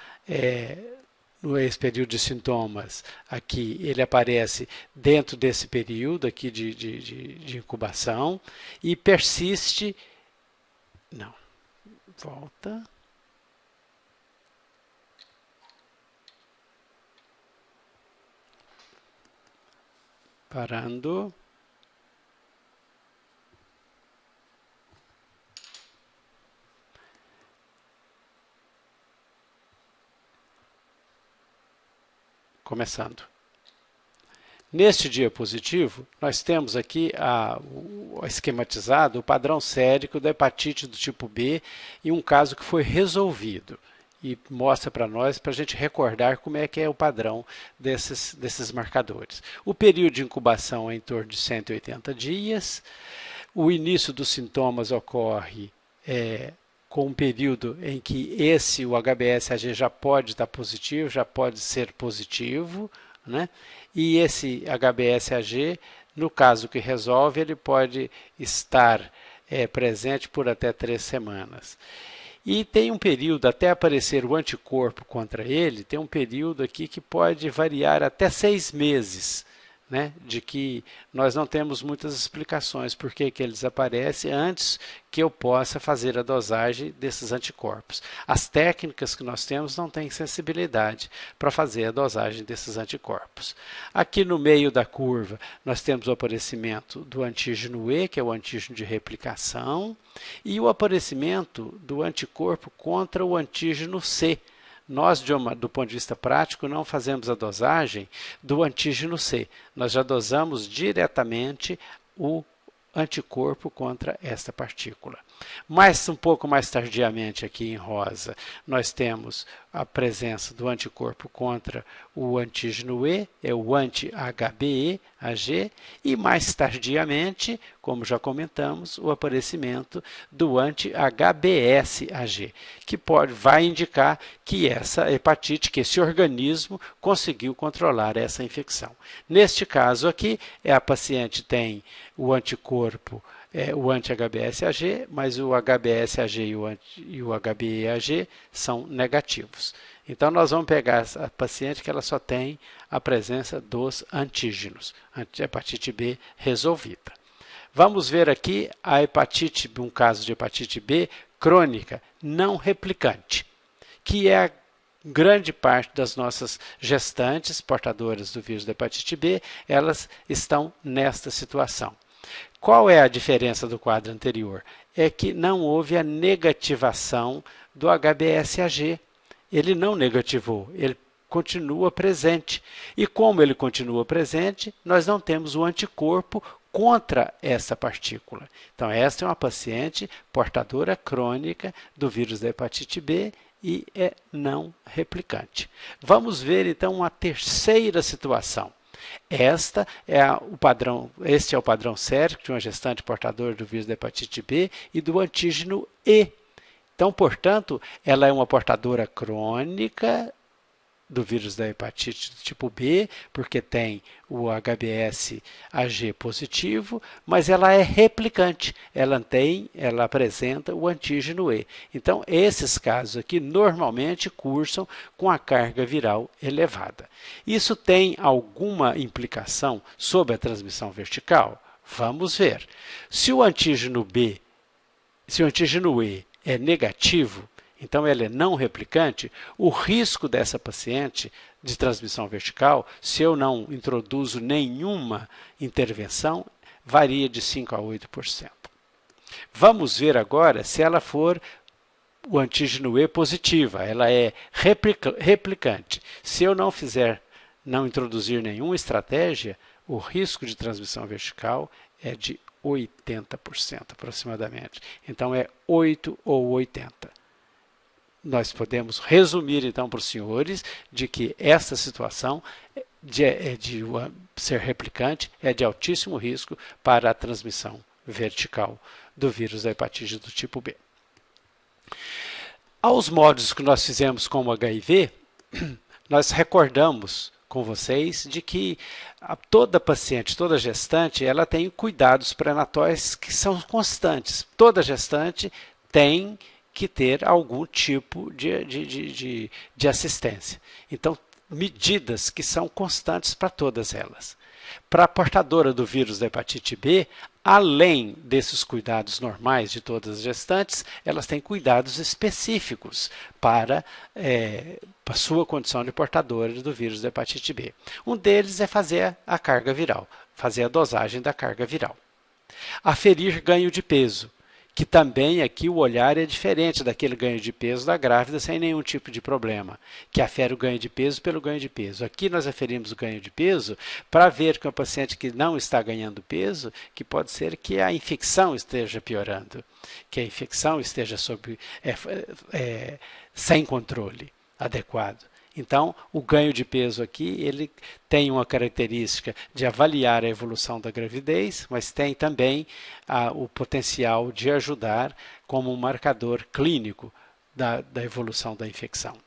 nesse período de sintomas, aqui ele aparece dentro desse período aqui de incubação e persiste, volta... Parando. Começando. Neste dia positivo, nós temos aqui esquematizado o padrão sérico da hepatite do tipo B e um caso que foi resolvido. E mostra para nós, para a gente recordar como é que é o padrão desses marcadores. O período de incubação é em torno de 180 dias. O início dos sintomas ocorre com um período em que o HBsAg já pode estar positivo, já pode ser positivo, né? E esse HBsAg, no caso que resolve, ele pode estar presente por até 3 semanas. E tem um período, até aparecer o anticorpo contra ele, tem um período aqui que pode variar até 6 meses, né? De que nós não temos muitas explicações por que eles aparecem antes que eu possa fazer a dosagem desses anticorpos. As técnicas que nós temos não têm sensibilidade para fazer a dosagem desses anticorpos. Aqui no meio da curva nós temos o aparecimento do antígeno E, que é o antígeno de replicação, e o aparecimento do anticorpo contra o antígeno C. Nós, do ponto de vista prático, não fazemos a dosagem do antígeno C. Nós já dosamos diretamente o anticorpo contra esta partícula. Mas um pouco mais tardiamente, aqui em rosa, nós temos a presença do anticorpo contra o antígeno E, é o anti-HBeAg, e mais tardiamente, como já comentamos, o aparecimento do anti-HBsAg, que vai indicar que essa hepatite, que esse organismo conseguiu controlar essa infecção. Neste caso aqui, a paciente tem o anticorpo, o anti-HBsAg, mas mas o HBsAg e o HBeAg são negativos. Então, nós vamos pegar a paciente que ela só tem a presença dos antígenos, hepatite B resolvida. Vamos ver aqui um caso de hepatite B crônica não replicante, que é a grande parte das nossas gestantes portadoras do vírus da hepatite B, elas estão nesta situação. Qual é a diferença do quadro anterior? É que não houve a negativação do HBsAg. Ele não negativou, ele continua presente. E como ele continua presente, nós não temos o anticorpo contra essa partícula. Então, esta é uma paciente portadora crônica do vírus da hepatite B e é não replicante. Vamos ver, então, uma terceira situação. Este é o padrão sérico de uma gestante portadora do vírus da hepatite B e do antígeno E. Então, portanto, ela é uma portadora crônica do vírus da hepatite do tipo B, porque tem o HBsAg positivo, mas ela é replicante, ela apresenta o antígeno E. Então, esses casos aqui normalmente cursam com a carga viral elevada. Isso tem alguma implicação sobre a transmissão vertical? Vamos ver. Se o antígeno E é negativo, então ela é não replicante, o risco dessa paciente de transmissão vertical, se eu não introduzo nenhuma intervenção, varia de 5% a 8%. Vamos ver agora se ela for o antígeno E positiva, ela é replicante. Se eu não introduzir nenhuma estratégia, o risco de transmissão vertical é de 80% aproximadamente. Então, é 8 ou 80. Nós podemos resumir, então, para os senhores de que essa situação de ser replicante é de altíssimo risco para a transmissão vertical do vírus da hepatite do tipo B. Aos modos que nós fizemos com o HIV, nós recordamos com vocês de que toda paciente, toda gestante, ela tem cuidados pré-natais que são constantes. Toda gestante tem que ter algum tipo de assistência. Então, medidas que são constantes para todas elas. Para a portadora do vírus da hepatite B, além desses cuidados normais de todas as gestantes, elas têm cuidados específicos para a sua condição de portadora do vírus da hepatite B. Um deles é fazer a carga viral, fazer a dosagem da carga viral. Aferir ganho de peso, que também aqui o olhar é diferente daquele ganho de peso da grávida sem nenhum tipo de problema, que afere o ganho de peso pelo ganho de peso. Aqui nós aferimos o ganho de peso para ver que uma paciente que não está ganhando peso, que pode ser que a infecção esteja piorando, que a infecção esteja sem controle adequado. Então, o ganho de peso aqui, ele tem uma característica de avaliar a evolução da gravidez, mas tem também o potencial de ajudar como um marcador clínico da evolução da infecção.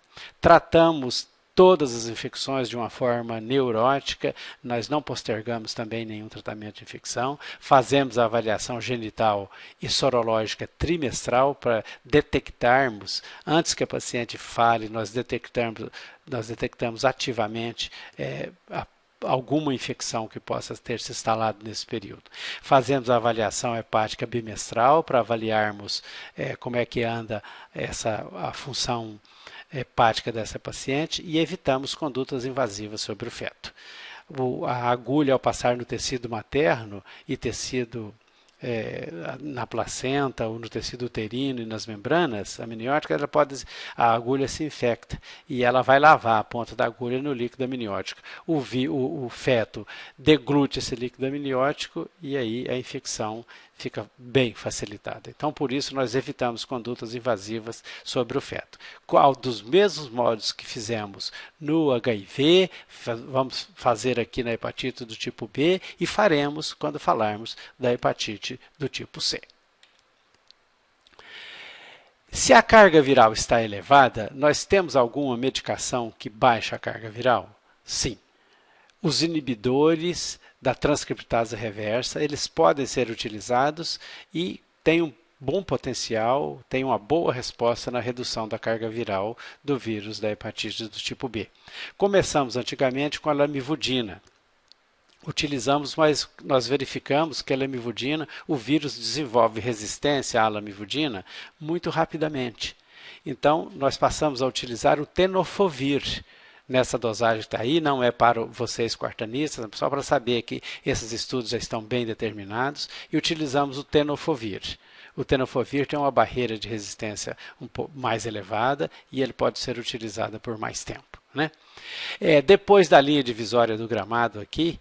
Tratamos todas as infecções de uma forma neurótica, nós não postergamos também nenhum tratamento de infecção, fazemos a avaliação genital e sorológica trimestral para detectarmos, antes que a paciente fale, nós detectamos ativamente alguma infecção que possa ter se instalado nesse período. Fazemos a avaliação hepática bimestral para avaliarmos como é que anda a função hepática dessa paciente e evitamos condutas invasivas sobre o feto. A agulha, ao passar no tecido materno e tecido na placenta ou no tecido uterino e nas membranas amnióticas, a agulha se infecta e ela vai lavar a ponta da agulha no líquido amniótico. O feto deglute esse líquido amniótico e aí a infecção fica bem facilitada. Então, por isso, nós evitamos condutas invasivas sobre o feto. Qual dos mesmos modos que fizemos no HIV, vamos fazer aqui na hepatite do tipo B e faremos quando falarmos da hepatite do tipo C. Se a carga viral está elevada, nós temos alguma medicação que baixa a carga viral? Sim. Os inibidores da transcriptase reversa, eles podem ser utilizados e tem bom potencial, tem uma boa resposta na redução da carga viral do vírus da hepatite do tipo B. Começamos antigamente com a lamivudina. Utilizamos, mas nós verificamos que a lamivudina, o vírus desenvolve resistência à lamivudina muito rapidamente. Então, nós passamos a utilizar o tenofovir nessa dosagem que está aí, não é para vocês quartanistas, só para saber que esses estudos já estão bem determinados, e utilizamos o tenofovir. O tenofovir tem uma barreira de resistência um pouco mais elevada e ele pode ser utilizado por mais tempo, né? Depois da linha divisória do gramado aqui,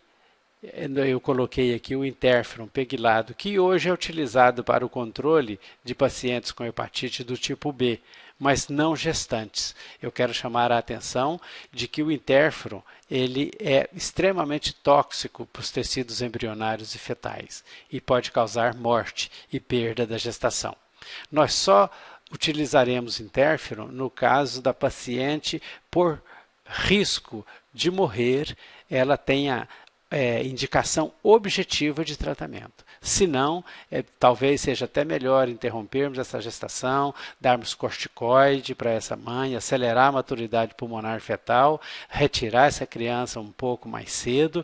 eu coloquei aqui o interferon pegilado, que hoje é utilizado para o controle de pacientes com hepatite do tipo B, mas não gestantes. Eu quero chamar a atenção de que o interferon ele é extremamente tóxico para os tecidos embrionários e fetais e pode causar morte e perda da gestação. Nós só utilizaremos interferon no caso da paciente por risco de morrer, ela tenha indicação objetiva de tratamento. Se não, talvez seja até melhor interrompermos essa gestação, darmos corticoide para essa mãe, acelerar a maturidade pulmonar fetal, retirar essa criança um pouco mais cedo,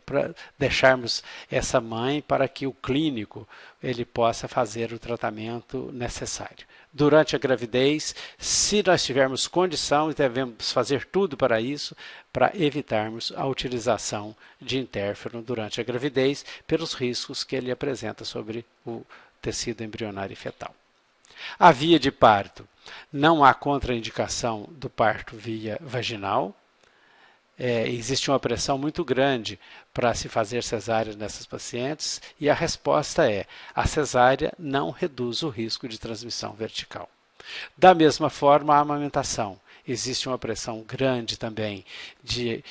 para deixarmos essa mãe para que o clínico ele possa fazer o tratamento necessário. Durante a gravidez, se nós tivermos condição, devemos fazer tudo para isso, para evitarmos a utilização de interferon durante a gravidez, pelos riscos que ele apresenta sobre o tecido embrionário e fetal. A via de parto, não há contraindicação do parto via vaginal. Existe uma pressão muito grande para se fazer cesárea nessas pacientes e a resposta é: a cesárea não reduz o risco de transmissão vertical. Da mesma forma, a amamentação. Existe uma pressão grande também de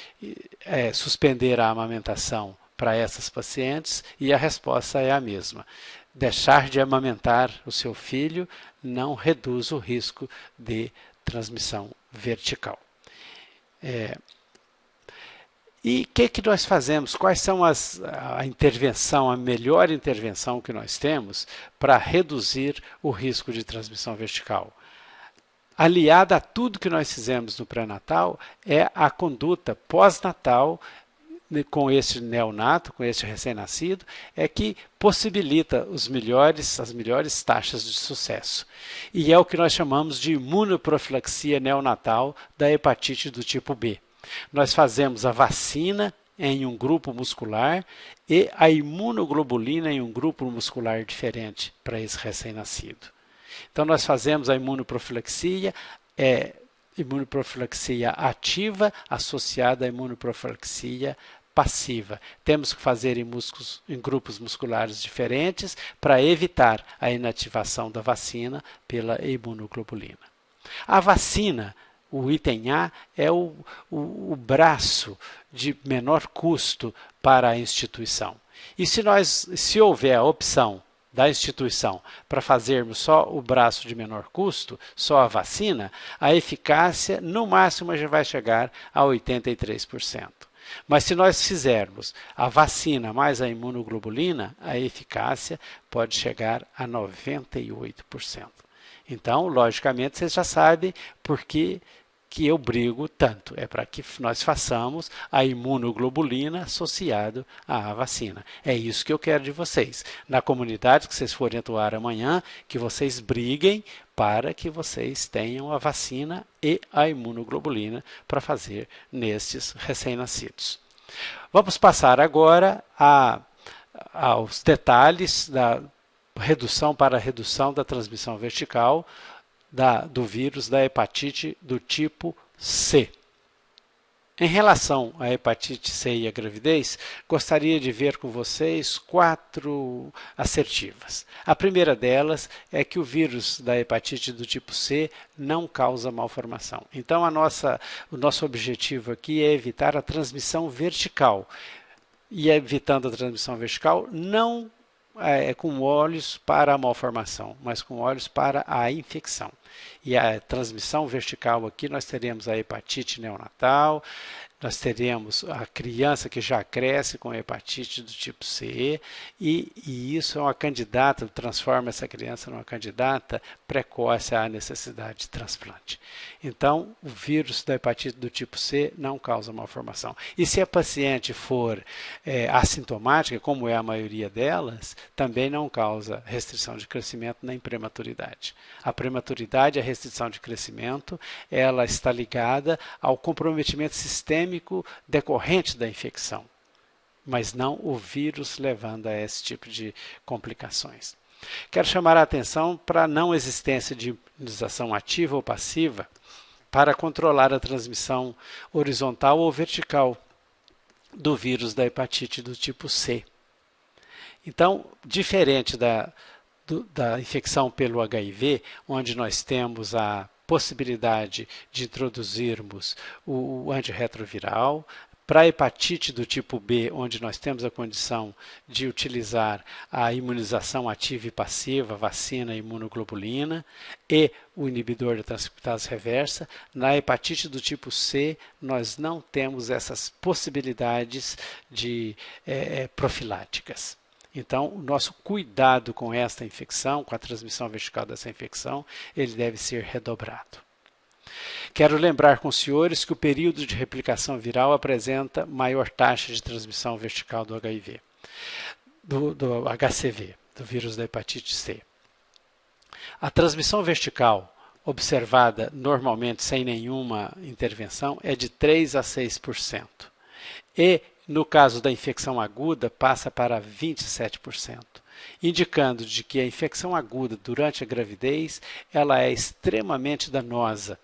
suspender a amamentação para essas pacientes e a resposta é a mesma. Deixar de amamentar o seu filho não reduz o risco de transmissão vertical. E o que nós fazemos? Quais são a melhor intervenção que nós temos para reduzir o risco de transmissão vertical? Aliada a tudo que nós fizemos no pré-natal, é a conduta pós-natal com esse neonato, com esse recém-nascido, que possibilita as melhores taxas de sucesso. E é o que nós chamamos de imunoprofilaxia neonatal da hepatite do tipo B. Nós fazemos a vacina em um grupo muscular e a imunoglobulina em um grupo muscular diferente para esse recém-nascido. Então, nós fazemos a imunoprofilaxia ativa associada à imunoprofilaxia passiva. Temos que fazer em grupos musculares diferentes para evitar a inativação da vacina pela imunoglobulina. A vacina, o item A, é o braço de menor custo para a instituição. E se houver a opção da instituição para fazermos só o braço de menor custo, só a vacina, a eficácia no máximo já vai chegar a 83%. Mas se nós fizermos a vacina mais a imunoglobulina, a eficácia pode chegar a 98%. Então, logicamente, vocês já sabem por que eu brigo tanto. É para que nós façamos a imunoglobulina associado à vacina. É isso que eu quero de vocês. Na comunidade que vocês forem atuar amanhã, que vocês briguem para que vocês tenham a vacina e a imunoglobulina para fazer nestes recém-nascidos. Vamos passar agora aos detalhes da redução da transmissão vertical do vírus da hepatite do tipo C. Em relação à hepatite C e à gravidez, gostaria de ver com vocês 4 assertivas. A primeira delas é que o vírus da hepatite do tipo C não causa malformação. Então, o nosso objetivo aqui é evitar a transmissão vertical. E evitando a transmissão vertical, não com olhos para a malformação, mas com olhos para a infecção. E a transmissão vertical aqui nós teremos a hepatite neonatal, nós teremos a criança que já cresce com hepatite do tipo C e isso é uma candidata, transforma essa criança numa candidata precoce à necessidade de transplante. Então, o vírus da hepatite do tipo C não causa malformação. E se a paciente for assintomática, como é a maioria delas, também não causa restrição de crescimento nem prematuridade. A prematuridade, a restrição de crescimento, ela está ligada ao comprometimento sistêmico decorrente da infecção, mas não o vírus levando a esse tipo de complicações. Quero chamar a atenção para a não existência de imunização ativa ou passiva para controlar a transmissão horizontal ou vertical do vírus da hepatite do tipo C. Então, diferente da infecção pelo HIV, onde nós temos a possibilidade de introduzirmos o antirretroviral, para a hepatite do tipo B, onde nós temos a condição de utilizar a imunização ativa e passiva, vacina e imunoglobulina, e o inibidor da transcriptase reversa, na hepatite do tipo C, nós não temos essas possibilidades de profiláticas. Então, o nosso cuidado com esta infecção, com a transmissão vertical dessa infecção, ele deve ser redobrado. Quero lembrar com os senhores que o período de replicação viral apresenta maior taxa de transmissão vertical do HIV, do HCV, do vírus da hepatite C. A transmissão vertical observada normalmente sem nenhuma intervenção é de 3 a 6%. E no caso da infecção aguda, passa para 27%, indicando de que a infecção aguda durante a gravidez ela é extremamente danosa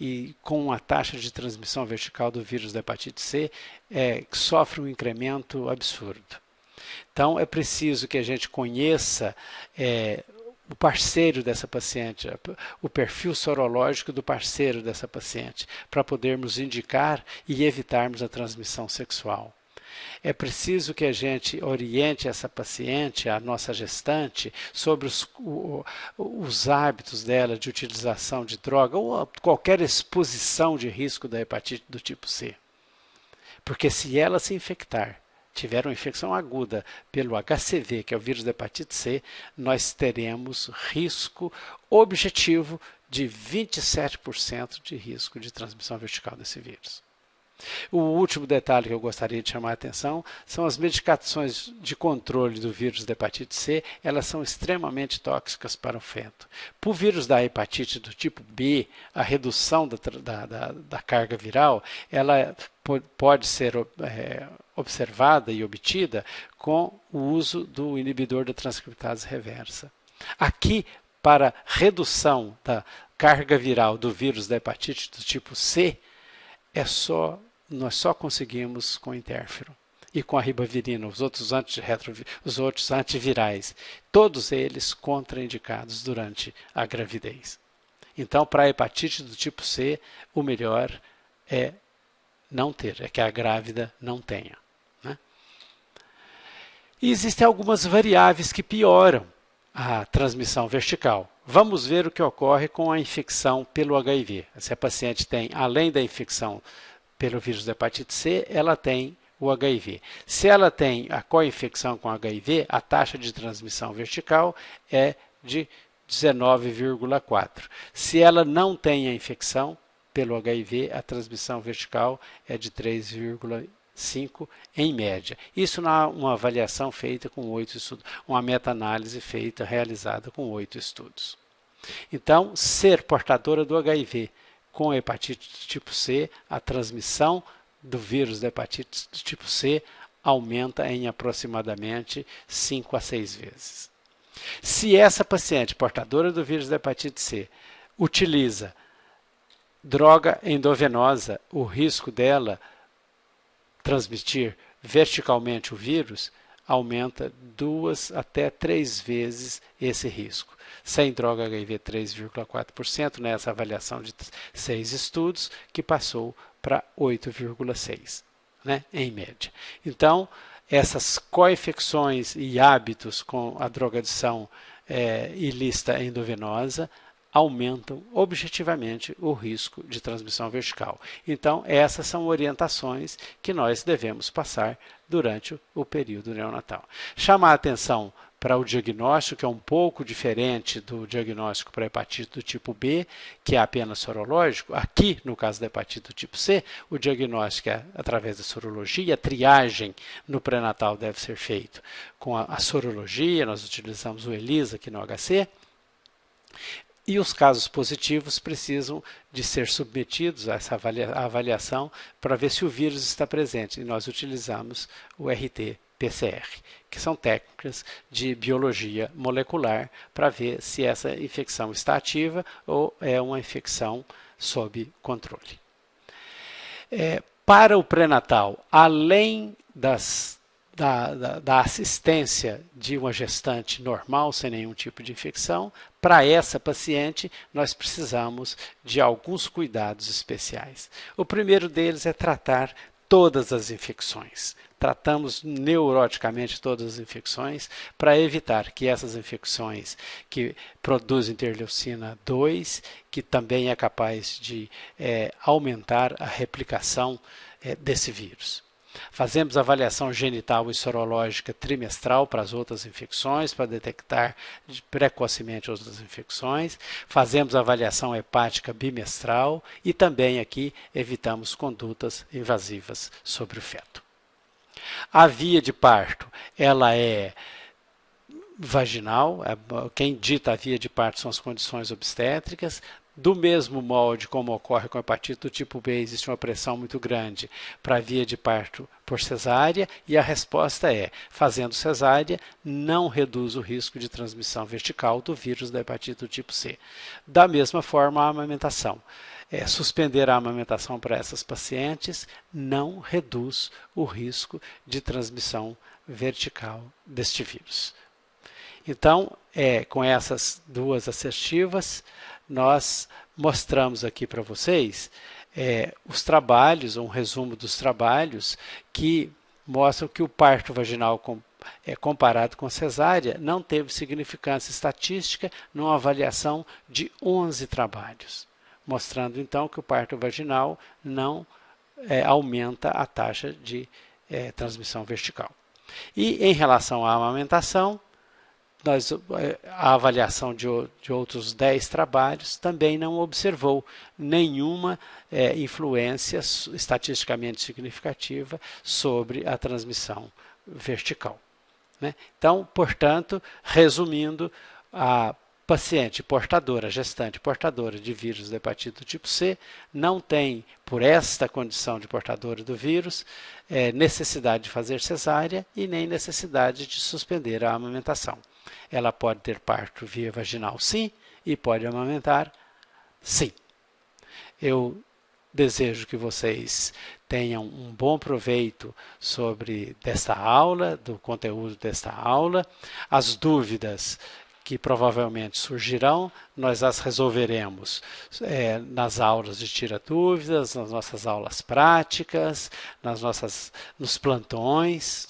e com uma taxa de transmissão vertical do vírus da hepatite C que sofre um incremento absurdo. Então, é preciso que a gente conheça o parceiro dessa paciente, o perfil sorológico do parceiro dessa paciente, para podermos indicar e evitarmos a transmissão sexual. É preciso que a gente oriente essa paciente, a nossa gestante, sobre os hábitos dela de utilização de droga ou qualquer exposição de risco da hepatite do tipo C. Porque se ela se infectar, tiver uma infecção aguda pelo HCV, que é o vírus da hepatite C, nós teremos risco objetivo de 27% de risco de transmissão vertical desse vírus. O último detalhe que eu gostaria de chamar a atenção são as medicações de controle do vírus da hepatite C, elas são extremamente tóxicas para o feto. Para o vírus da hepatite do tipo B, a redução da carga viral, ela pode ser observada e obtida com o uso do inibidor da transcriptase reversa. Aqui, para redução da carga viral do vírus da hepatite do tipo C, nós só conseguimos com interferon e com a ribavirina, os outros antivirais, todos eles contraindicados durante a gravidez. Então, para a hepatite do tipo C, o melhor é não ter, é que a grávida não tenha. Né? E existem algumas variáveis que pioram a transmissão vertical. Vamos ver o que ocorre com a infecção pelo HIV. Se a paciente tem, além da infecção pelo vírus da hepatite C, ela tem o HIV. Se ela tem a co-infecção com HIV, a taxa de transmissão vertical é de 19,4. Se ela não tem a infecção pelo HIV, a transmissão vertical é de 3,5 em média. Isso numa avaliação feita com 8 estudos, uma meta-análise realizada com 8 estudos. Então, ser portadora do HIV com hepatite do tipo C, a transmissão do vírus da hepatite do tipo C aumenta em aproximadamente 5 a 6 vezes. Se essa paciente portadora do vírus da hepatite C utiliza droga endovenosa, o risco dela transmitir verticalmente o vírus aumenta 2 até 3 vezes esse risco. Sem droga HIV 3,4% nessa avaliação de 6 estudos, que passou para 8,6%, né, em média. Então, essas co-infecções e hábitos com a drogadição ilícita endovenosa aumentam objetivamente o risco de transmissão vertical. Então, essas são orientações que nós devemos passar durante o período neonatal. Chamar a atenção para o diagnóstico, que é um pouco diferente do diagnóstico para hepatite do tipo B, que é apenas sorológico. Aqui, no caso da hepatite do tipo C, o diagnóstico é através da sorologia. A triagem no pré-natal deve ser feito com a sorologia. Nós utilizamos o ELISA aqui no HC. E os casos positivos precisam de ser submetidos a essa avaliação para ver se o vírus está presente. E nós utilizamos o RT-PCR, que são técnicas de biologia molecular para ver se essa infecção está ativa ou é uma infecção sob controle. Para o pré-natal, além da assistência de uma gestante normal, sem nenhum tipo de infecção, para essa paciente nós precisamos de alguns cuidados especiais. O primeiro deles é tratar todas as infecções. Tratamos neuroticamente todas as infecções para evitar que essas infecções que produzem interleucina 2, que também é capaz de aumentar a replicação desse vírus. Fazemos avaliação genital e sorológica trimestral para as outras infecções, para detectar precocemente outras infecções. Fazemos avaliação hepática bimestral e também aqui evitamos condutas invasivas sobre o feto. A via de parto, ela é vaginal, quem dita a via de parto são as condições obstétricas. Do mesmo molde como ocorre com a hepatite do tipo B, existe uma pressão muito grande para a via de parto por cesárea e a resposta é, fazendo cesárea, não reduz o risco de transmissão vertical do vírus da hepatite do tipo C. Da mesma forma, a amamentação. Suspender a amamentação para essas pacientes não reduz o risco de transmissão vertical deste vírus. Então, com essas duas assertivas, nós mostramos aqui para vocês os trabalhos, um resumo dos trabalhos que mostram que o parto vaginal comparado com cesárea não teve significância estatística numa avaliação de 11 trabalhos, mostrando então que o parto vaginal não aumenta a taxa de transmissão vertical. E em relação à amamentação, a avaliação de outros 10 trabalhos também não observou nenhuma influência estatisticamente significativa sobre a transmissão vertical. Então, portanto, resumindo, a paciente portadora, gestante portadora de vírus da hepatite do tipo C, não tem, por esta condição de portadora do vírus, necessidade de fazer cesárea e nem necessidade de suspender a amamentação. Ela pode ter parto via vaginal, sim, e pode amamentar, sim. Eu desejo que vocês tenham um bom proveito desta aula, do conteúdo desta aula. As dúvidas que provavelmente surgirão, nós as resolveremos nas aulas de Tira Dúvidas, nas nossas aulas práticas, nos nossos plantões,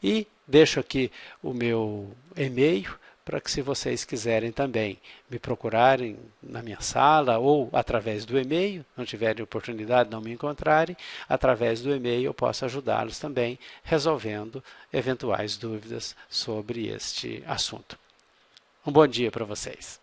e deixo aqui o meu e-mail para que, se vocês quiserem também me procurarem na minha sala ou através do e-mail, não tiverem oportunidade de não me encontrarem, através do e-mail eu posso ajudá-los também resolvendo eventuais dúvidas sobre este assunto. Um bom dia para vocês.